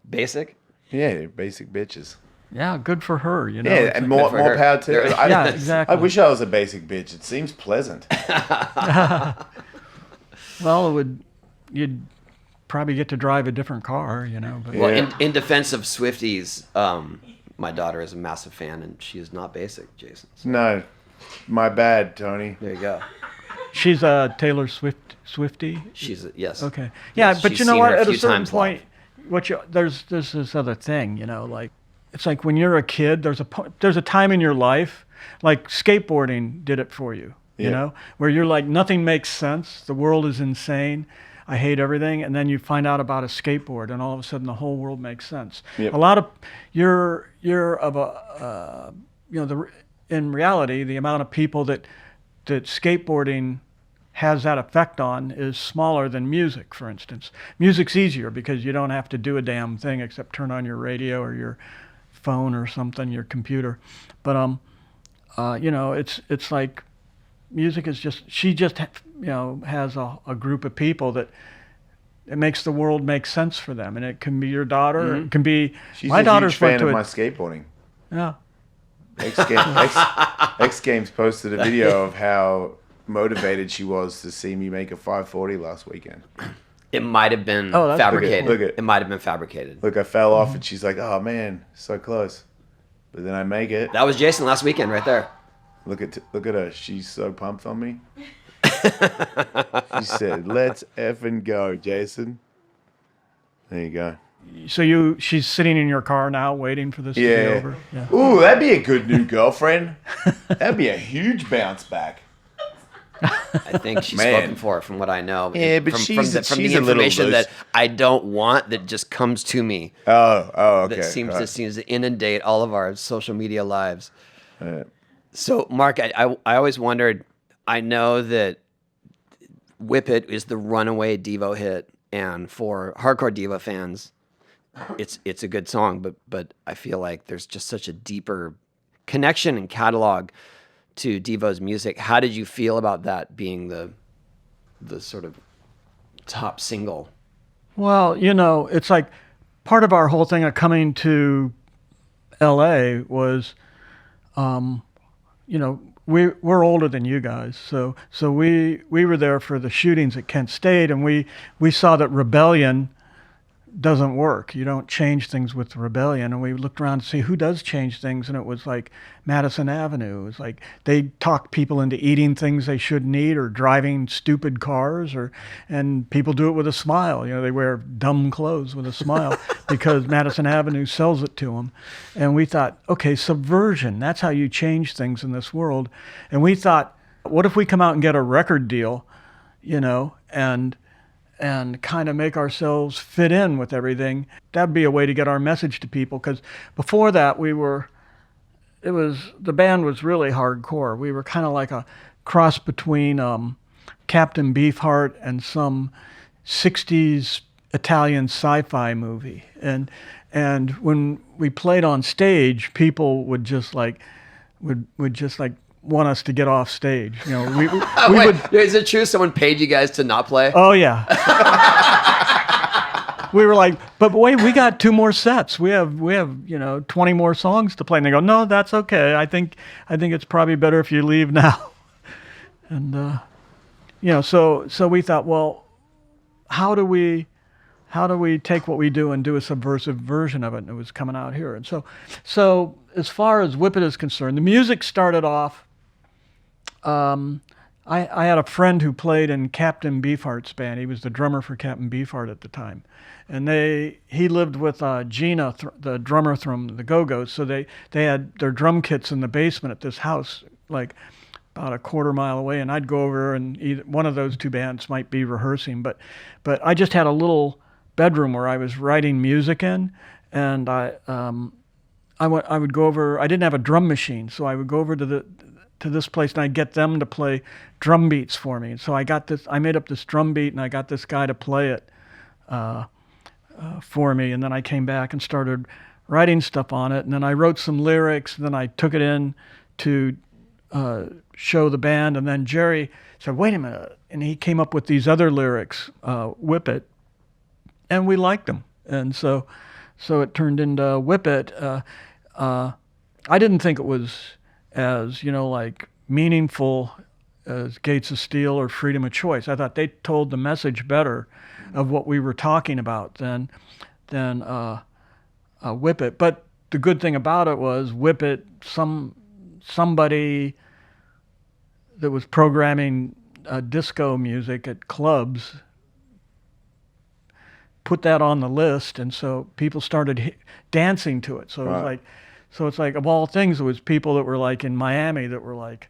Basic? Yeah, they're basic bitches. Yeah, good for her. Yeah, It's and like- more for her. power to her. Yeah, exactly. I wish I was a basic bitch. It seems pleasant. Well, you'd probably get to drive a different car, But Well, Yeah. in defense of Swifties, my daughter is a massive fan, and she is not basic, Jason. So No, my bad, Tony. there you go. she's a Taylor Swiftie. She's yes. Okay. Yeah, Yes, but she's you know seen what? her a At a few certain times point, live. there's this other thing, like it's like when you're a kid, there's a time in your life, like skateboarding did it for you, Yeah. where you're like nothing makes sense, the world is insane, I hate everything, and then you find out about a skateboard, and all of a sudden the whole world makes sense. Yep. A lot of you're of a in reality, the amount of people that skateboarding has that effect on is smaller than music, for instance. Music's easier because you don't have to do a damn thing except turn on your radio or your phone or something, your computer. But it's like music is just, she just has a group of people that it makes the world make sense for them, and it can be your daughter, it can be She's my a daughter's huge fan went to of a- my skateboarding. yeah. X Games posted a video of how motivated she was to see me make a 540 last weekend. It might have been Oh, that's fabricated. look at- It might have been fabricated. Look, I fell off, and she's like, "Oh man, so close," but then I make it. That was Jason last weekend, right there. Look at her. She's so pumped on me. She said, "Let's effing go, Jason." There you go. So she's sitting in your car now waiting for this to be Yeah. over? Yeah. Ooh, that'd be a good new girlfriend. That'd be a huge bounce back. I think she's Man. spoken for it from what I know. Yeah, but from she's the a little information loose. that I don't want that just comes to me. Oh, okay. That seems right. to inundate all of our social media lives. So, Mark, I always wondered. I know that "Whip It" is the runaway Devo hit, and for hardcore Devo fans, it's a good song. But I feel like there's just such a deeper connection and catalog to Devo's music. How did you feel about that being the sort of top single? Well, it's like part of our whole thing of coming to LA was, we're older than you guys. So we were there for the shootings at Kent State, and we saw that rebellion doesn't work. You don't change things with rebellion. And we looked around to see who does change things, and it was like Madison Avenue. It was like they talk people into eating things they shouldn't eat or driving stupid cars, and people do it with a smile. They wear dumb clothes with a smile because Madison Avenue sells it to them. And we thought, okay, subversion, that's how you change things in this world. And we thought, what if we come out and get a record deal, and kind of make ourselves fit in with everything? That'd be a way to get our message to people, because before that the band was really hardcore. We were kind of like a cross between Captain Beefheart and some 60s Italian sci-fi movie. And when we played on stage, people would just like want us to get off stage. We Wait, is it true someone paid you guys to not play? Oh yeah. We were like, but wait, we got 2 more sets. We have 20 more songs to play. And they go, no, that's okay. I think it's probably better if you leave now. And so we thought, well, how do we take what we do and do a subversive version of it? And it was coming out here. And so as far as Whip It is concerned, the music started off. I had a friend who played in Captain Beefheart's band. He was the drummer for Captain Beefheart at the time. And he lived with Gina, the drummer from the Go-Go's. So they had their drum kits in the basement at this house, like about a quarter mile away. And I'd go over, and either one of those two bands might be rehearsing. But I just had a little bedroom where I was writing music in, and I would go over. I didn't have a drum machine, so I would go over to this place, and I'd get them to play drum beats for me. And so I made up this drum beat, and I got this guy to play it for me. And then I came back and started writing stuff on it. And then I wrote some lyrics, and then I took it in to show the band. And then Jerry said, wait a minute. And he came up with these other lyrics, Whip It. And we liked them. And so it turned into Whip It. I didn't think it was as, like meaningful as Gates of Steel or Freedom of Choice. I thought they told the message better of what we were talking about than Whip It. But the good thing about it was Whip It, somebody that was programming disco music at clubs put that on the list, and so people started dancing to it. So it was it's like of all things, it was people that were like in Miami that were like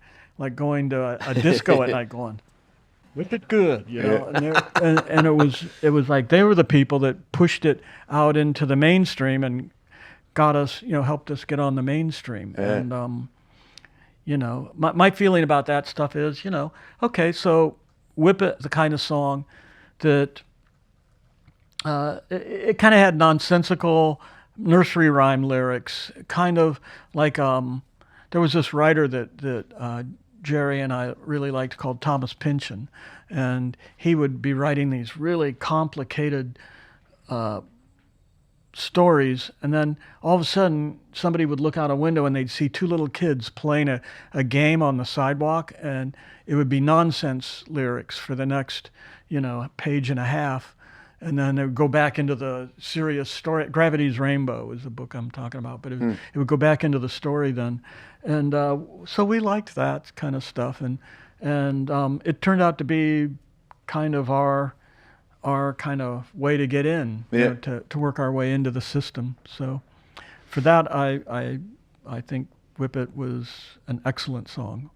going to a disco at night, going, "Whip it good," and it was like they were the people that pushed it out into the mainstream and got us, helped us get on the mainstream. Yeah. And my feeling about that stuff is, okay, so Whip It, the kind of song that. It kind of had nonsensical nursery rhyme lyrics, kind of like there was this writer that Jerry and I really liked called Thomas Pynchon, and he would be writing these really complicated stories, and then all of a sudden somebody would look out a window and they'd see two little kids playing a game on the sidewalk, and it would be nonsense lyrics for the next page and a half. And then it would go back into the serious story. Gravity's Rainbow is the book I'm talking about, but it would go back into the story then. And so we liked that kind of stuff. And it turned out to be kind of our kind of way to get in, to work our way into the system. So for that, I think Whip It was an excellent song.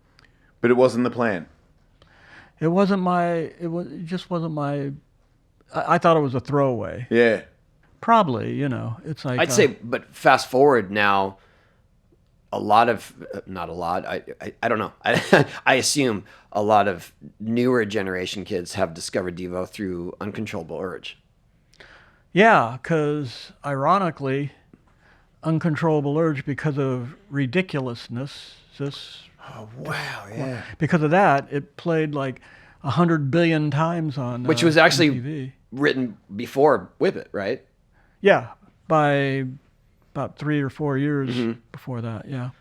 But it wasn't the plan. It just wasn't my... I thought it was a throwaway. Yeah. Probably, it's like... I'd say, but fast forward now, not a lot, I don't know. I assume a lot of newer generation kids have discovered Devo through Uncontrollable Urge. Yeah, because ironically, Uncontrollable Urge, because of ridiculousness, Oh, wow, yeah. Because of that, it played like 100 billion times on which was actually MTV. Written before Whip It, right? Yeah, by about 3 or 4 years before that, yeah.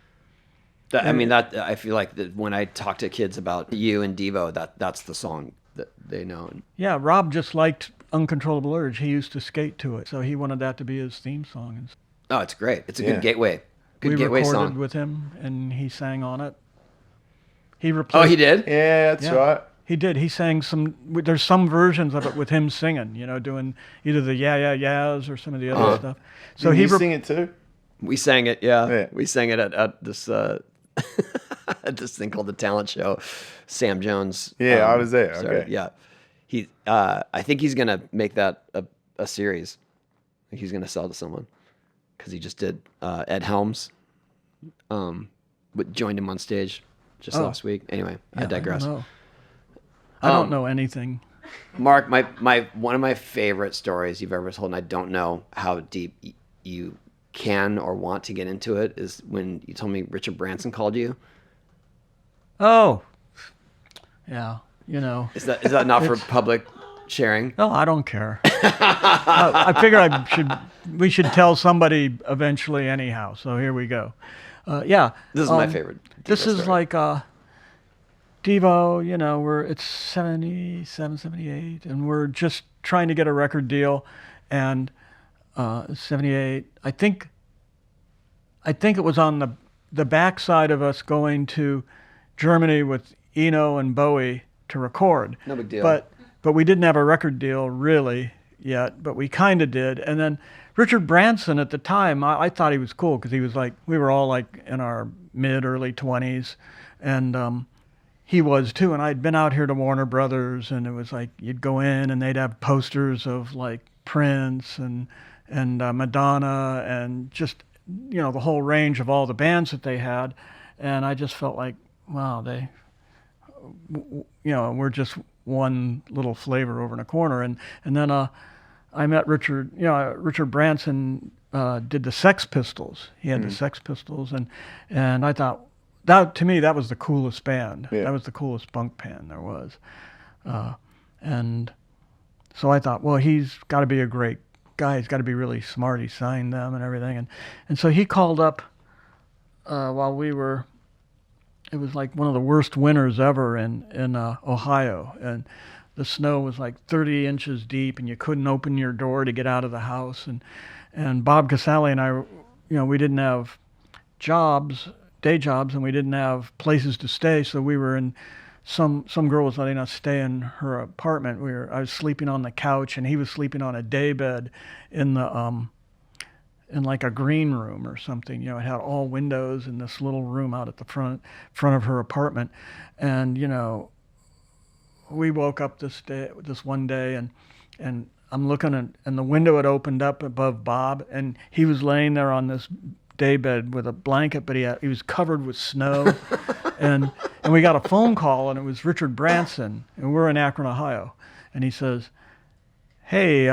I feel like that when I talk to kids about you and Devo, that's the song that they know. Yeah, Rob just liked Uncontrollable Urge. He used to skate to it, so he wanted that to be his theme song. Oh, it's great. It's a good gateway. We gateway recorded song. with him, and he sang on it. He replaced. Oh, he did? Yeah, that's right. He did. He sang there's some versions of it with him singing, doing either the yeah, yeahs or some of the other stuff. So Did you sing it too? We sang it, yeah. We sang it at this this thing called the Talent Show. Sam Jones. Yeah, I was there. Started, okay. Yeah. I think he's going to make that a series. I think he's going to sell to someone because he just did Ed Helms. Joined him on stage just last week. Anyway, I digress. I don't know anything. Mark, one of my favorite stories you've ever told, and I don't know how deep you can or want to get into it, is when you told me Richard Branson called you. Oh, yeah. Is that not for public sharing? No, I don't care. I figure we should tell somebody eventually anyhow. So here we go. Yeah. This is my favorite. This is story. like Devo, you know, it's 77, 78, and we're just trying to get a record deal. And 78, I think it was on the backside of us going to Germany with Eno and Bowie to record. No big deal. But we didn't have a record deal really yet, but we kind of did. And then Richard Branson at the time, I thought he was cool because he was like, we were all like in our early 20s, and he was too. And I'd been out here to Warner Brothers, and it was like you'd go in and they'd have posters of like Prince and Madonna and just, you know, the whole range of all the bands that they had. And I just felt like, wow, they, you know, we're just one little flavor over in a corner. And then I met Richard, you know, Richard Branson did the Sex Pistols. He had the Sex Pistols, and I thought, that to me, that was the coolest band. Yeah. That was the coolest punk band there was. And so I thought, well, he's got to be a great guy. He's got to be really smart. He signed them and everything. And so he called up while we were, it was like one of the worst winters ever in Ohio. And the snow was like 30 inches deep, and you couldn't open your door to get out of the house. And Bob Casale and I, you know, we didn't have day jobs, and we didn't have places to stay. So we were in, some girl was letting us stay in her apartment. I was sleeping on the couch, and he was sleeping on a day bed in the in like a green room or something. You know, it had all windows in this little room out at the front of her apartment. And, you know, we woke up this one day, and I'm looking and the window had opened up above Bob, and he was laying there on this daybed with a blanket, but he was covered with snow. and we got a phone call, and it was Richard Branson, and we're in Akron, Ohio. And he says, hey,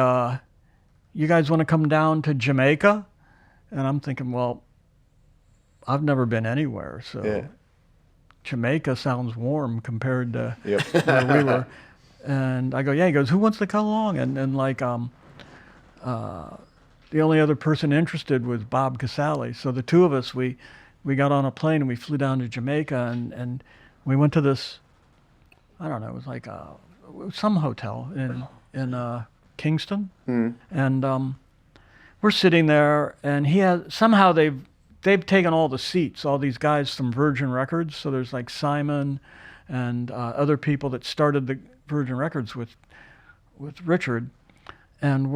you guys want to come down to Jamaica? And I'm thinking, well, I've never been anywhere, so Yeah. Jamaica sounds warm compared to Yep. where we were. And I go, yeah. He goes, who wants to come along? And like, the only other person interested was Bob Casale. So the two of us, we got on a plane and we flew down to Jamaica, and we went to this, I don't know, it was like some hotel in Kingston. And we're sitting there, and somehow they've taken all the seats, all these guys from Virgin Records. So there's like Simon and other people that started the Virgin Records with Richard. And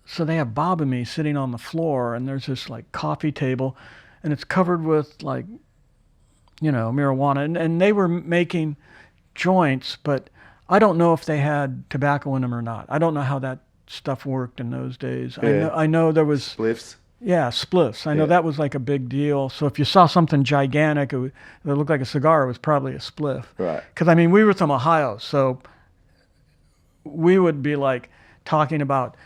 so they have Bob and me sitting on the floor, and there's this like coffee table, and it's covered with like, you know, marijuana. And they were making joints, but I don't know if they had tobacco in them or not. I don't know how that stuff worked in those days. Yeah. I know there was... Spliffs. Yeah, spliffs. I know that was like a big deal. So if you saw something gigantic that looked like a cigar, it was probably a spliff. Right. Because, I mean, we were from Ohio, so we would be like talking about,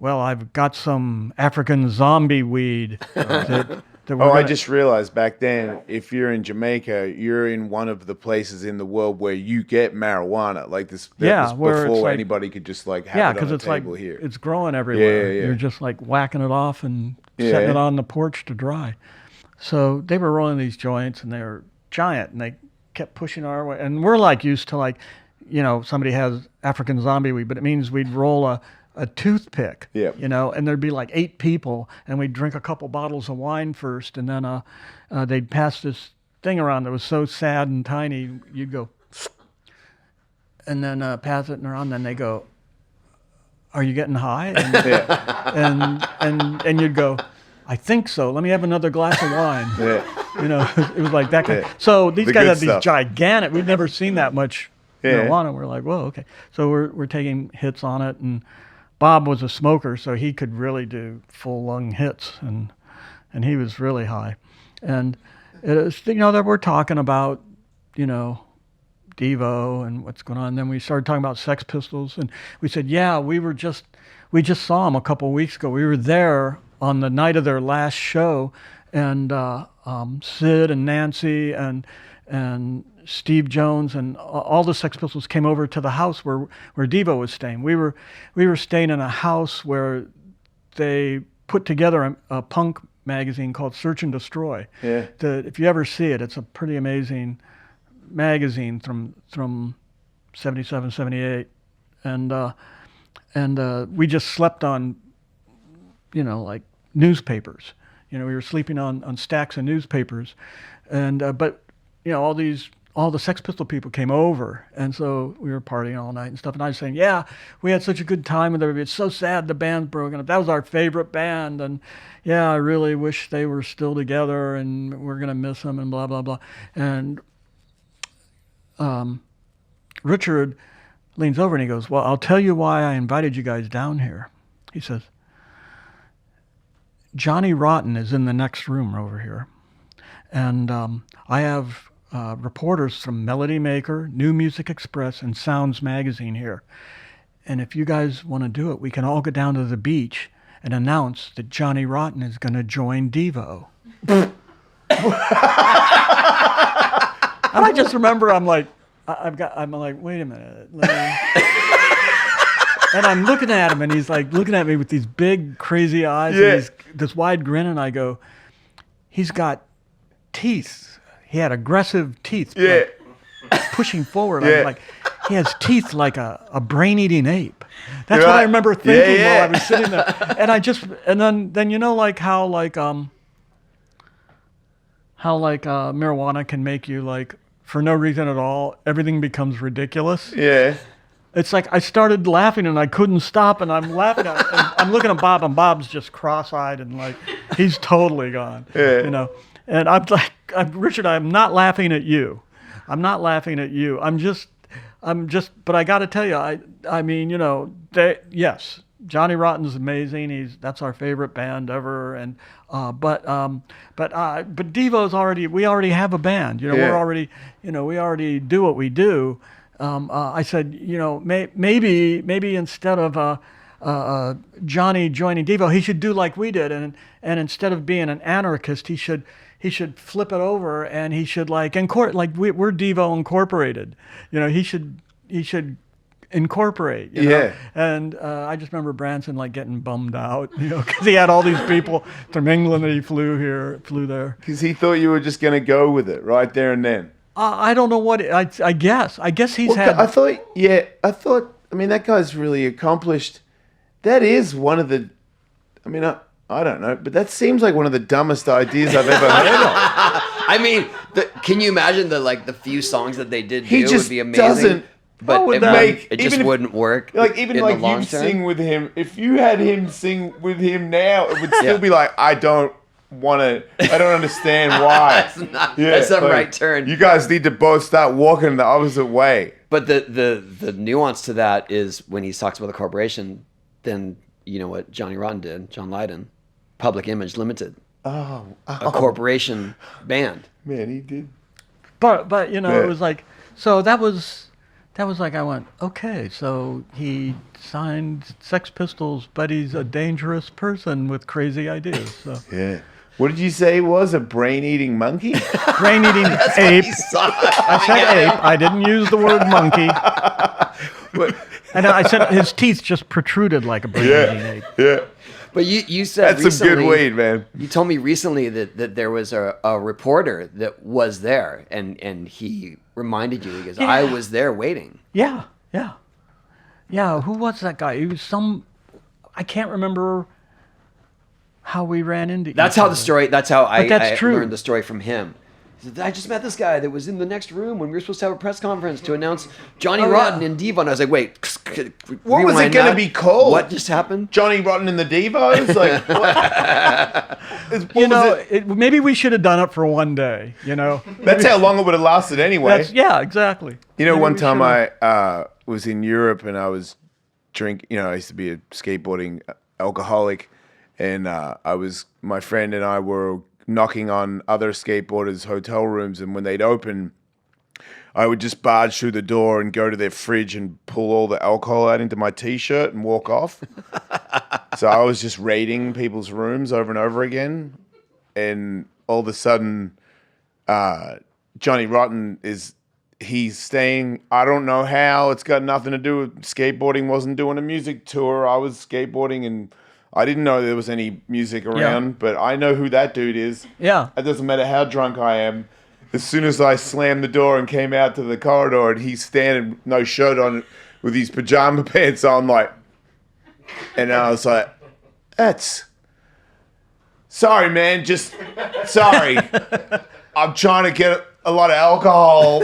well, I've got some African zombie weed. I just realized back then, if you're in Jamaica, you're in one of the places in the world where you get marijuana. Like this, that was before like, anybody could just like have it on the table like, here. It's growing everywhere. Yeah. You're just like whacking it off and setting it on the porch to dry. So they were rolling these joints, and they were giant, and they kept pushing our way. And we're like used to like, you know, somebody has African zombie weed, but it means we'd roll a toothpick, you know, and there'd be like 8 people, and we'd drink a couple bottles of wine first, and then they'd pass this thing around that was so sad and tiny, you'd go, and then pass it around, then they go, are you getting high? And, and you'd go, I think so. Let me have another glass of wine. You know, it was like that kind. So these guys had these gigantic, we'd never seen that much marijuana. We're like, whoa, okay. So we're taking hits on it, and Bob was a smoker, so he could really do full lung hits, and he was really high. And it was, you know, that we're talking about, you know, Devo and what's going on. And then we started talking about Sex Pistols, and we said, yeah, we just saw them a couple of weeks ago. We were there on the night of their last show, and Sid and Nancy and Steve Jones and all the Sex Pistols came over to the house where Devo was staying. We were staying in a house where they put together a punk magazine called Search and Destroy. Yeah. If you ever see it, it's a pretty amazing magazine from 77, 78, and we just slept on, like newspapers. We were sleeping on stacks of newspapers, and but all the Sex Pistol people came over, and so we were partying all night and stuff. And I was saying, yeah, we had such a good time with everybody. It's so sad the band's broken up. That was our favorite band, and yeah, I really wish they were still together, and we're gonna miss them, and blah blah blah. And Richard leans over and he goes, well, I'll tell you why I invited you guys down here. He says, Johnny Rotten is in the next room over here, and I have reporters from Melody Maker, New Music Express, and Sounds Magazine here. And if you guys want to do it, we can all go down to the beach and announce that Johnny Rotten is going to join Devo. And I just remember, I'm like, wait a minute. And I'm looking at him, and he's like looking at me with these big, crazy eyes, and this wide grin, and I go, he's got teeth. He had aggressive teeth, pushing forward. I'm like, he has teeth like a brain-eating ape. That's what I remember thinking while I was sitting there. And then like how marijuana can make you, like, for no reason at all, everything becomes ridiculous. Yeah. It's like I started laughing and I couldn't stop, and I'm laughing at, and I'm looking at Bob, and Bob's just cross-eyed and like he's totally gone. Yeah. And I'm like, Richard, I'm not laughing at you. I'm not laughing at you. I'm just. But I got to tell you, I mean, yes, Johnny Rotten's amazing. That's our favorite band ever. And but Devo's we already have a band. We're already, we already do what we do. I said, maybe instead of Johnny joining Devo, he should do like we did, and instead of being an anarchist, he should flip it over, and he should we're Devo Incorporated. He should incorporate. And I just remember Branson getting bummed out, because he had all these people from England that he flew there. Because he thought you were just going to go with it right there and then. I don't know what I guess he's had. I thought. I mean, that guy's really accomplished. That is one of the. I mean, I don't know, but that seems like one of the dumbest ideas I've ever heard of. I mean, can you imagine the few songs that they did do would be amazing? But it just wouldn't work. Even like you sing with him. If you had him sing with him now, it would still be like, I don't understand why. That's the right turn. You guys need to both start walking the opposite way. But the nuance to that is when he talks about the corporation, then you know what Johnny Rotten did, John Lydon, Public Image Limited. A corporation band. Man, he did. But it was like, so that was like, I went, okay, so he signed Sex Pistols, but he's a dangerous person with crazy ideas. So. Yeah. What did you say was a brain-eating monkey? Brain-eating ape. I said ape. I didn't use the word monkey. And I said his teeth just protruded like a brain-eating ape. Yeah. But you said that's recently, some good weed, man. You told me recently that there was a reporter that was there, and he reminded you, he goes, I was there waiting. Yeah. Who was that guy? He was I can't remember how we ran into each other. That's how I true. learned the story from him. He said, I just met this guy that was in the next room when we were supposed to have a press conference to announce Johnny Rotten and Devo. And I was like, wait, what was it going to be called? What just happened? Johnny Rotten and the Devos? Like, what? Maybe we should have done it for one day, That's how long it would have lasted anyway. Yeah, exactly. One time I was in Europe and I was drinking, I used to be a skateboarding alcoholic, and my friend and I were knocking on other skateboarders' hotel rooms, and when they'd open, I would just barge through the door and go to their fridge and pull all the alcohol out into my t-shirt and walk off. So I was just raiding people's rooms over and over again, and all of a sudden, Johnny Rotten he's staying, I don't know how, it's got nothing to do with skateboarding, wasn't doing a music tour, I was skateboarding, and I didn't know there was any music around, but I know who that dude is. Yeah. It doesn't matter how drunk I am. as soon as I slammed the door and came out to the corridor, and he's standing, no shirt on, with his pajama pants on, like, and I was like, sorry, man, just sorry. I'm trying to get a lot of alcohol.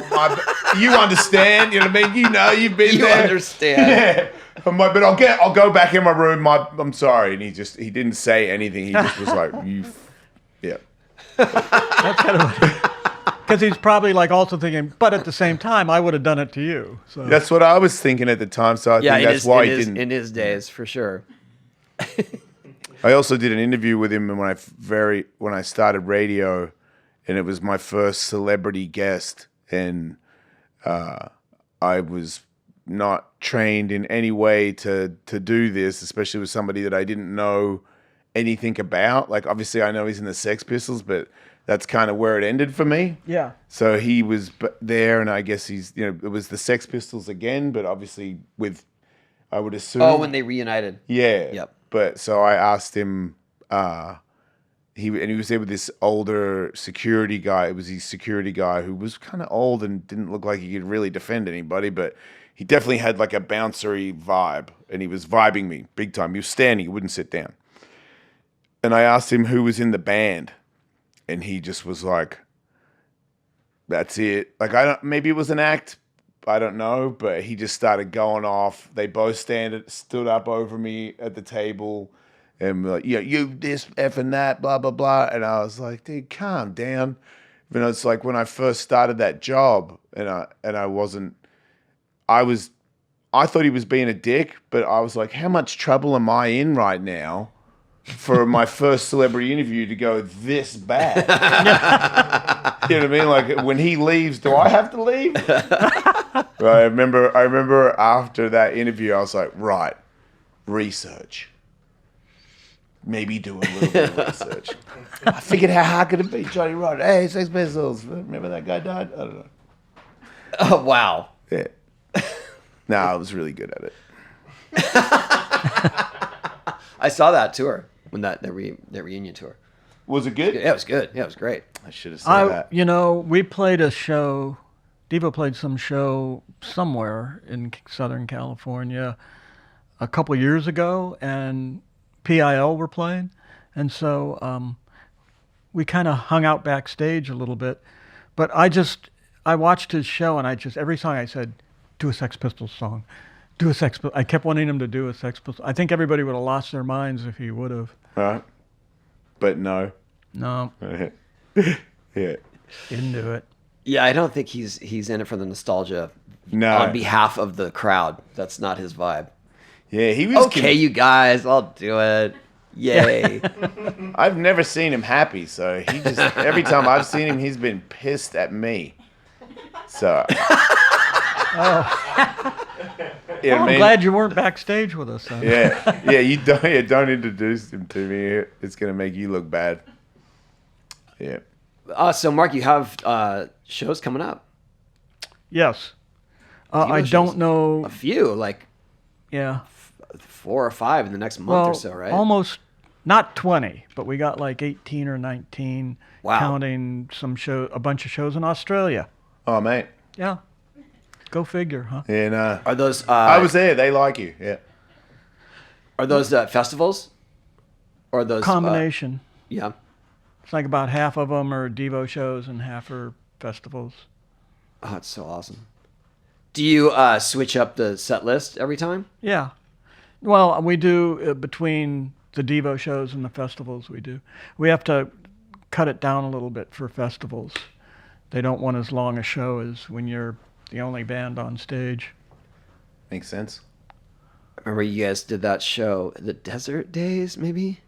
You understand? You know what I mean? You know, you've been there. You understand. Yeah. I'm like, but I'll go back in my room. I'm sorry. And he didn't say anything. He just was like, yeah. That's kind of because he's probably like also thinking, but at the same time, I would have done it to you. So That's what I was thinking at the time. So I think that's why he didn't. In his days, for sure. I also did an interview with him when I started radio, and it was my first celebrity guest, and I was not trained in any way to do this, especially with somebody that I didn't know anything about. Like, obviously, I know he's in the Sex Pistols, but that's kind of where it ended for me. yeah. So he was there, and I guess he's, it was the Sex Pistols again, but obviously with, I would assume. Oh, when they reunited. Yeah. Yep. But so I asked him, he was there with this older security guy. It was his security guy who was kind of old and didn't look like he could really defend anybody, but he definitely had like a bouncery vibe, and he was vibing me big time. He was standing, he wouldn't sit down. And I asked him who was in the band, and he just was like, that's it. Like, maybe it was an act, I don't know, but he just started going off. They both stood up over me at the table and were like, yeah, you this, F and that, blah, blah, blah. And I was like, dude, calm down. It's like when I first started that job, and I thought he was being a dick, but I was like, how much trouble am I in right now for my first celebrity interview to go this bad? You know what I mean? Like, when he leaves, do I have to leave? Right, I remember after that interview, I was like, right, research. Maybe do a little bit of research. I figured how hard could it be? Johnny Rotten, hey, Sex Pistols. Remember that guy died? I don't know. Oh, wow. Yeah. No, I was really good at it. I saw that tour, when that reunion tour. Was it good? Yeah, it was good. Yeah, it was great. I should have said that. We played a show. Devo played some show somewhere in Southern California a couple years ago, and PIL were playing, and so we kind of hung out backstage a little bit. But I watched his show, and every song I said, do a Sex Pistols song. Do a Sex Pistols. I kept wanting him to do a Sex Pistols. I think everybody would have lost their minds if he would have. Right. But no. No. Yeah. Didn't do it. Yeah, I don't think he's in it for the nostalgia. No. On behalf of the crowd, that's not his vibe. Yeah, he was Okay, you guys, I'll do it. Yay! I've never seen him happy, so he just every time I've seen him, he's been pissed at me. So. Yeah, I'm glad you weren't backstage with us. Then. Yeah. You don't introduce him to me. It's gonna make you look bad. Yeah. So Mark, you have shows coming up. Yes. I don't know. A few, like Yeah. 4 or 5 in the next month or so, right? Almost, not 20, but we got like 18 or 19. Wow. Counting a bunch of shows in Australia. Oh, mate. Yeah. Go figure, huh? Yeah, no. Are those? I was there. They like you. Yeah. Are those festivals? Or are those Combination. Yeah. It's like about half of them are Devo shows and half are festivals. Oh, it's so awesome. Do you switch up the set list every time? Yeah. Well, we do between the Devo shows and the festivals we do. We have to cut it down a little bit for festivals. They don't want as long a show as when you're the only band on stage. Makes sense. I remember you guys did that show, the Desert Days, maybe?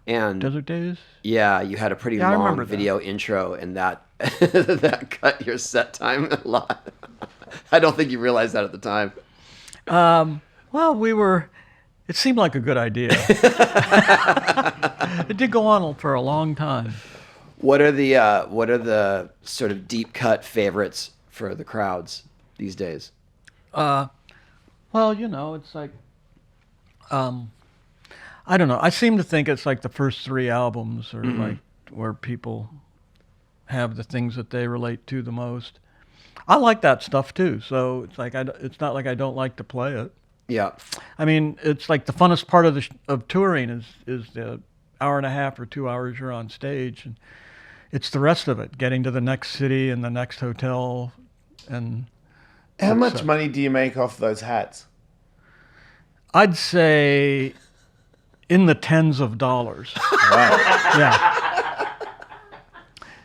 And Desert Days? Yeah, you had a pretty long video intro, and that that cut your set time a lot. I don't think you realized that at the time. Well, it seemed like a good idea. It did go on for a long time. What are the sort of deep cut favorites for the crowds these days? Well, it's like, I don't know. I seem to think it's like the first 3 albums are like where people have the things that they relate to the most. I like that stuff too, so it's like it's not like I don't like to play it. Yeah. I mean, it's like the funnest part of of touring is the hour and a half or 2 hours you're on stage, and it's the rest of it, getting to the next city and the next hotel. And how much money do you make off those hats? I'd say in the tens of dollars. Right. Yeah.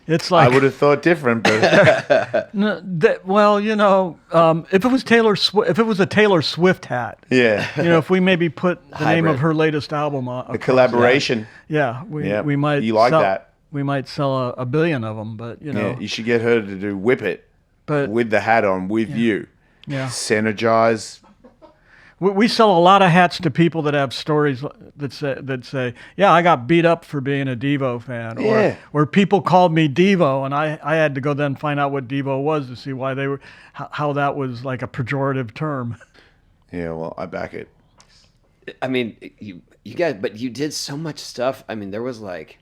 It's like, I would have thought different, but well, you know, if it was if it was a Taylor Swift hat, yeah, you know, if we maybe put the name Hybrid. of her latest album on the collaboration. yeah, we might. You like that? We might sell a billion of them, but you know, Yeah, you should get her to do Whip It, but with the hat on, with you. Yeah. Synergize. We sell a lot of hats to people that have stories that say, yeah, I got beat up for being a Devo fan, or people called me Devo, and I had to go then find out what Devo was to see why they were, how that was like a pejorative term. Yeah, well, I back it. I mean, you guys, but you did so much stuff. I mean, there was like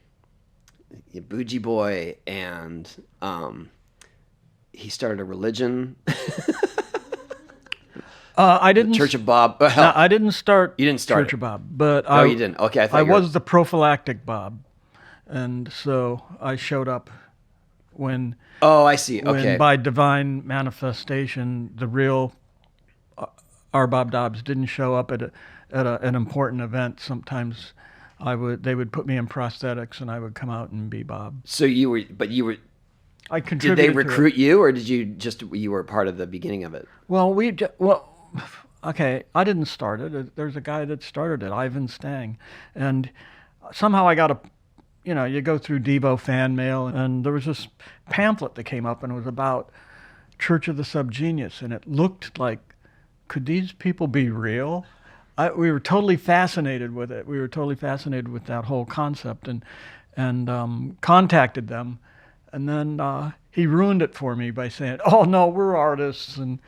Bougie Boy, and he started a religion. I didn't. Church of Bob. No, I didn't start. You didn't start Church it. of Bob, but No, you didn't. Okay, I thought I you were- was the prophylactic Bob, and so I showed up when. Oh, I see. When Okay. by divine manifestation, the real our Bob Dobbs didn't show up at an important event. Sometimes they would put me in prosthetics, and I would come out and be Bob. So you were. I Did contributed. they to it. recruit you, or did you were part of the beginning of it? Well, okay, I didn't start it. There's a guy that started it, Ivan Stang, and somehow I got you go through Devo fan mail, and there was this pamphlet that came up, and it was about Church of the Subgenius, and it looked like, could these people be real? We were totally fascinated with it. We were totally fascinated with that whole concept, and contacted them. And then he ruined it for me by saying, "Oh no, we're artists, and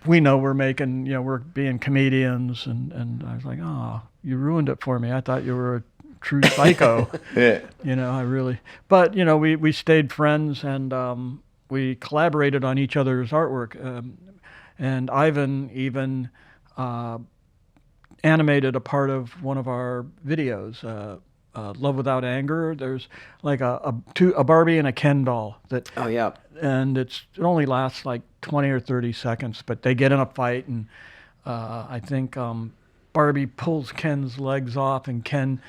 we know we're making, we're being comedians." And I was like, "Oh, you ruined it for me. I thought you were a true psycho." Yeah. I really. But we stayed friends, and we collaborated on each other's artwork. And Ivan even animated a part of one of our videos. Love Without Anger. There's like a Barbie and a Ken doll that. Oh yeah. And it only lasts like 20 or 30 seconds, but they get in a fight, and I think Barbie pulls Ken's legs off, and Ken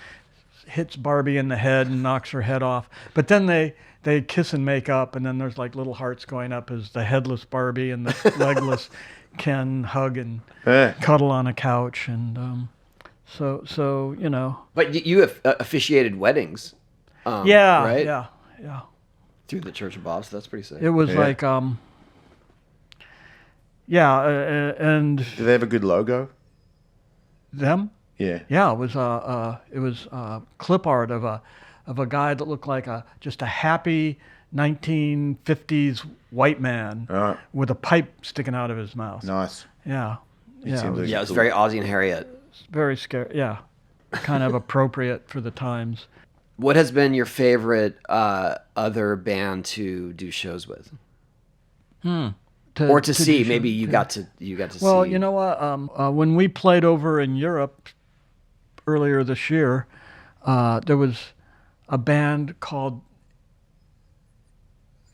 hits Barbie in the head and knocks her head off. But then they kiss and make up, and then there's like little hearts going up as the headless Barbie and the legless Ken hug and cuddle on a couch, and. So But you have officiated weddings. Yeah, Right. Yeah. Through the Church of Bob, so that's pretty sick. It was like and Do they have a good logo? them. Yeah. Yeah, it was clip art of a guy that looked like just a happy 1950s white man Right. with a pipe sticking out of his mouth. Nice. Yeah. Yeah. seems like- Yeah, it was very Ozzy and Harriet. Very scary. Yeah. Kind of appropriate for the times. What has been your favorite other band to do shows with, or to see? do Maybe shows, you yeah. got to see. Well, you know what? When we played over in Europe earlier this year, there was a band called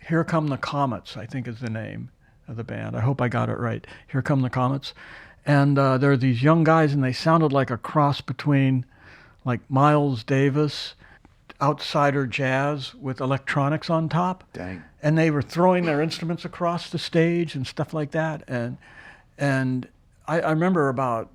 Here Come the Comets, I think is the name of the band. I hope I got it right. Here Come the Comets. And there are these young guys, and they sounded like a cross between like Miles Davis, outsider jazz with electronics on top. Dang. And they were throwing their instruments across the stage and stuff like that. And I remember about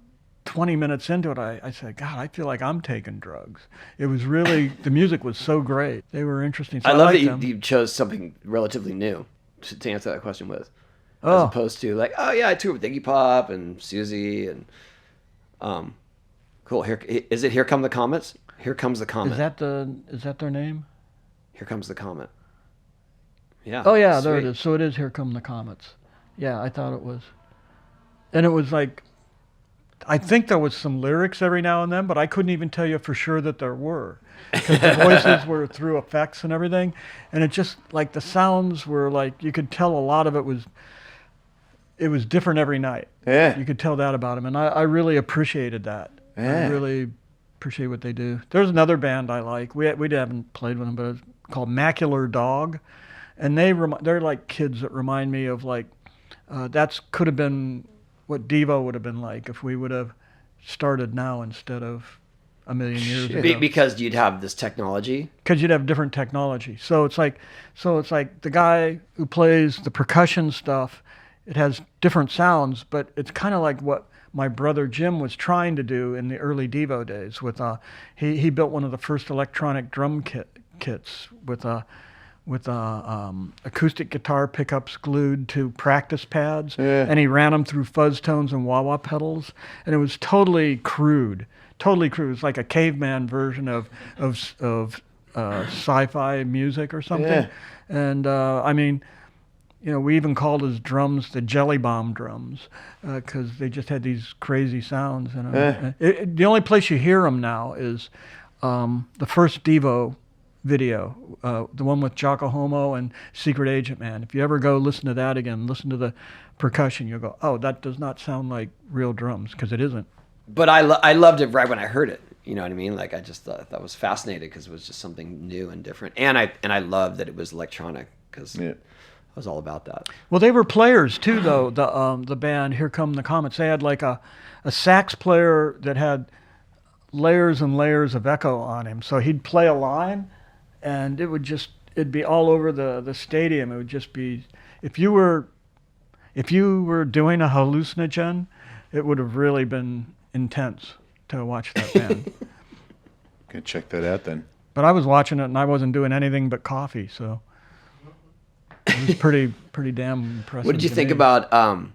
20 minutes into it, I said, God, I feel like I'm taking drugs. It was really, the music was so great. They were interesting. So I love that liked them. you chose something relatively new to answer that question with, as Oh. opposed to like, oh yeah, I toured with Iggy Pop and Susie and, cool. Is it Here Come the Comets? Here Comes the Comet. Is that their name? Here Comes the Comet. Yeah. Oh yeah, there it sweet. is. So it is Here Come the Comets. Yeah, I thought it was. And it was like I think there was some lyrics every now and then, but I couldn't even tell you for sure that there were, because the voices were through effects and everything, and it just like the sounds were like you could tell a lot of it was different every night. Yeah. You could tell that about them, and I really appreciated that. Yeah. I really appreciate what they do. There's another band I like. We haven't played with them, but it's called Macular Dog, and they're like kids that remind me of like could have been what Devo would have been like if we would have started now instead of a million years ago. Because you'd have this technology. Because you'd have different technology. So it's like the guy who plays the percussion stuff. It has different sounds, but it's kind of like what my brother Jim was trying to do in the early Devo days. With he built one of the first electronic drum kits with acoustic guitar pickups glued to practice pads, and he ran them through fuzz tones and wah-wah pedals, and it was totally crude. Totally crude. It was like a caveman version of sci-fi music or something. Yeah. And I mean, you know, we even called his drums the Jelly Bomb drums because they just had these crazy sounds. You know? The only place you hear them now is the first Devo video, the one with Jocko Homo and Secret Agent Man. If you ever go listen to that again, listen to the percussion, you'll go, oh, that does not sound like real drums, because it isn't. But I loved it right when I heard it. You know what I mean? Like I just thought that was fascinating because it was just something new and different. And I loved that it was electronic because I was all about that. Well, they were players too, though. The band Here Come the Comets. They had like a sax player that had layers and layers of echo on him. So he'd play a line, and it'd be all over the stadium. It would just be, if you were doing a hallucinogen, it would have really been intense to watch that band. Can check that out then. But I was watching it and I wasn't doing anything but coffee, so it was pretty damn impressive. What did you think about I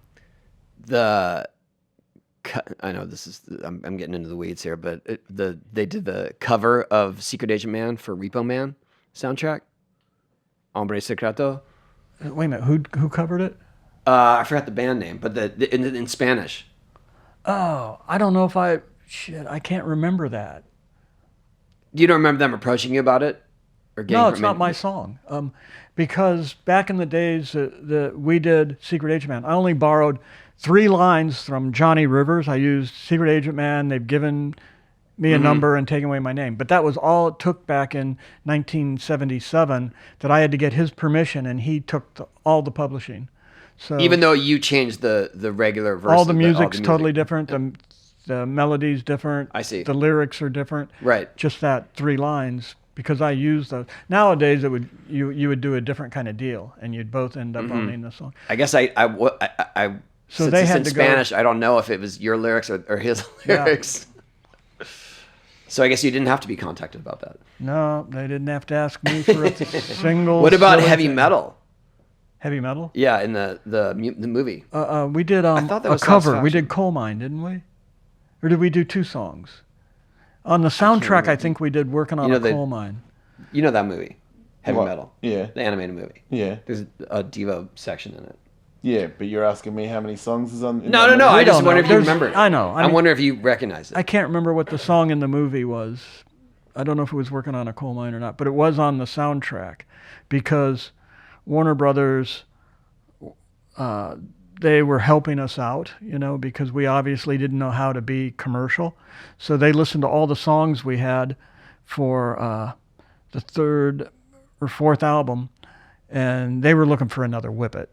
know this is I'm getting into the weeds here, but they did the cover of Secret Agent Man for Repo Man soundtrack, Hombre Secreto. Wait a minute, who covered it? I forgot the band name, but in Spanish. Oh, I don't know if I can't remember that. You don't remember them approaching you about it? No, it's not my song. Because back in the days we did Secret Agent Man, I only borrowed 3 lines from Johnny Rivers. I used Secret Agent Man. They've given me a number and taken away my name. But that was all it took back in 1977 that I had to get his permission, and he took all the publishing. So even though you changed the regular verse, all the music's totally different. The melody's different. I see. The lyrics are different. Right. Just that 3 lines, because I used those. Nowadays, you would do a different kind of deal, and you'd both end up owning the song. I guess I So since they it's had in to Spanish, I don't know if it was your lyrics or his lyrics. So I guess you didn't have to be contacted about that. No, they didn't have to ask me for a single. What about silly heavy thing. metal? Heavy metal? Yeah, in the movie. We did I thought that a was cover. We Satisfaction. did Coal Mine, didn't we? Or did we do 2 songs? On the soundtrack, I think we did Working on a Coal Mine. You know that movie, Heavy What? Metal. Yeah. The animated movie. Yeah. There's a Devo section in it. Yeah, but you're asking me how many songs is on. No. We I just don't wonder know. if you There's- remember it. I know. I mean- wonder if you recognize it. I can't remember what the song in the movie was. I don't know if it was Working on a Coal Mine or not, but it was on the soundtrack because Warner Brothers, they were helping us out, because we obviously didn't know how to be commercial. So they listened to all the songs we had for the 3rd or 4th album, and they were looking for another Whippet.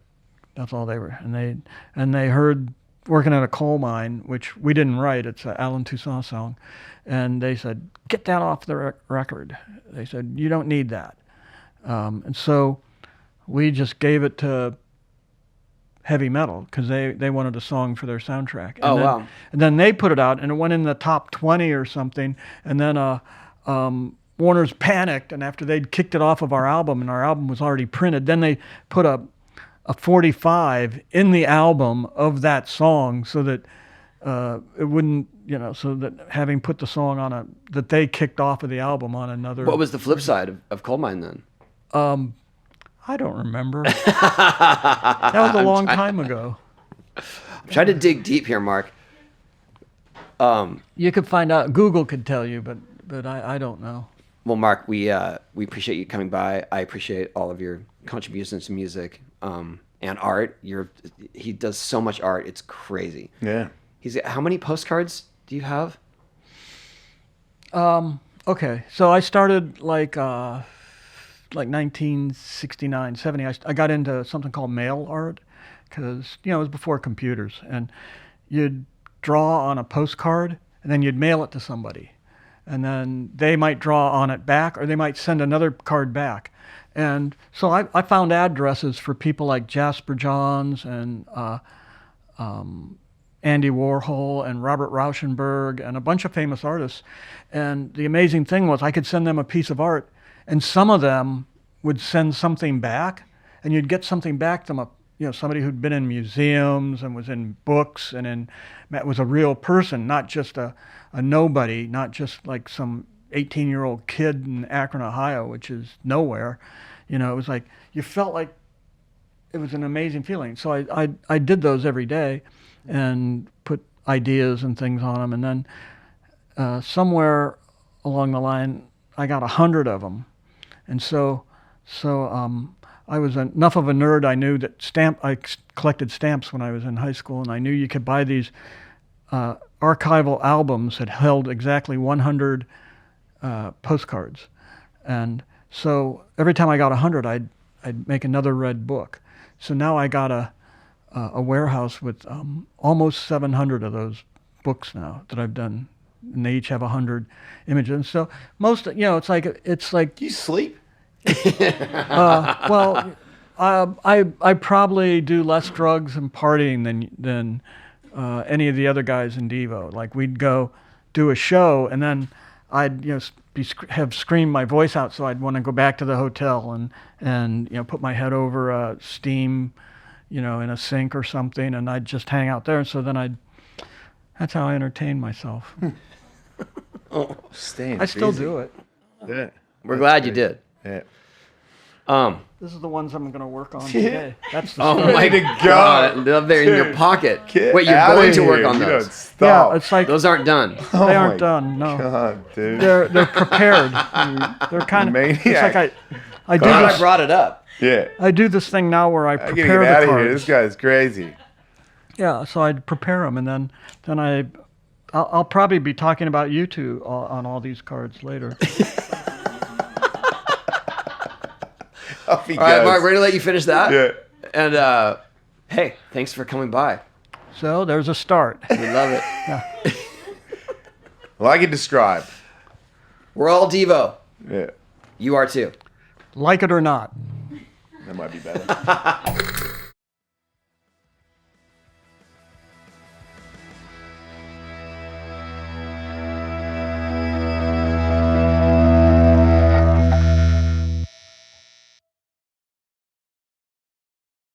That's all they were. And they heard Working at a Coal Mine, which we didn't write. It's an Alan Toussaint song. And they said, get that off the record. They said, you don't need that. And so we just gave it to Heavy Metal because they wanted a song for their soundtrack. And wow. And then they put it out, and it went in the top 20 or something. And then Warner's panicked, and after they'd kicked it off of our album, and our album was already printed, then they put a 45 in the album of that song so that it wouldn't, so that having put the song on that they kicked off of the album on another. What was the flip side of Coal Mine then? I don't remember. That was a long time ago. I'm trying to dig deep here, Mark. You could find out. Google could tell you, but I don't know. Well, Mark, we appreciate you coming by. I appreciate all of your contributions to music and art. He does so much art; it's crazy. Yeah. How many postcards do you have? Okay, so I started like 1969, 70. I got into something called mail art because it was before computers, and you'd draw on a postcard and then you'd mail it to somebody, and then they might draw on it back, or they might send another card back. And so I found addresses for people like Jasper Johns and Andy Warhol and Robert Rauschenberg and a bunch of famous artists. And the amazing thing was I could send them a piece of art, and some of them would send something back, and you'd get something back from somebody who'd been in museums and was in books and was a real person, not just a nobody, not just like some 18-year-old kid in Akron, Ohio, which is nowhere. It was like you felt like it was an amazing feeling. So I did those every day and put ideas and things on them, and then somewhere along the line I got 100 of them, and so I was enough of a nerd. I knew that I collected stamps when I was in high school, and I knew you could buy these archival albums that held exactly 100 postcards, and so every time I got 100, I'd make another red book. So now I got a warehouse with almost 700 of those books now that I've done, and they each have 100 images. And so most, it's like Do you sleep? well, I probably do less drugs and partying than any of the other guys in Devo. Like we'd go do a show, and then I'd have screamed my voice out, so I'd want to go back to the hotel and put my head over a steam, in a sink or something, and I'd just hang out there. And so then that's how I entertain myself. Staying I still busy. do it. Yeah. We're glad you did. Yeah. This is the ones I'm going to work on today. That's the Oh story. my Ready to God! go. They're in your pocket. Get Wait, you're outta going to work here. on You those? don't stop. Yeah, it's like Those aren't done. Oh they my aren't done. No, God, dude. they're prepared. They're kind of. It's Maniac. like I do Glad I this. brought it up. Yeah. I do this thing now where I I gotta prepare get out the of here. This cards. guy's crazy. Yeah, so I'd prepare them, and then I'll probably be talking about you two on all these cards later. Off he All right, goes. Mark, we're gonna let you finish that. Yeah. And hey, thanks for coming by. So there's a start. We love it. Like it described. We're all Devo. Yeah. You are too. Like it or not. That might be better.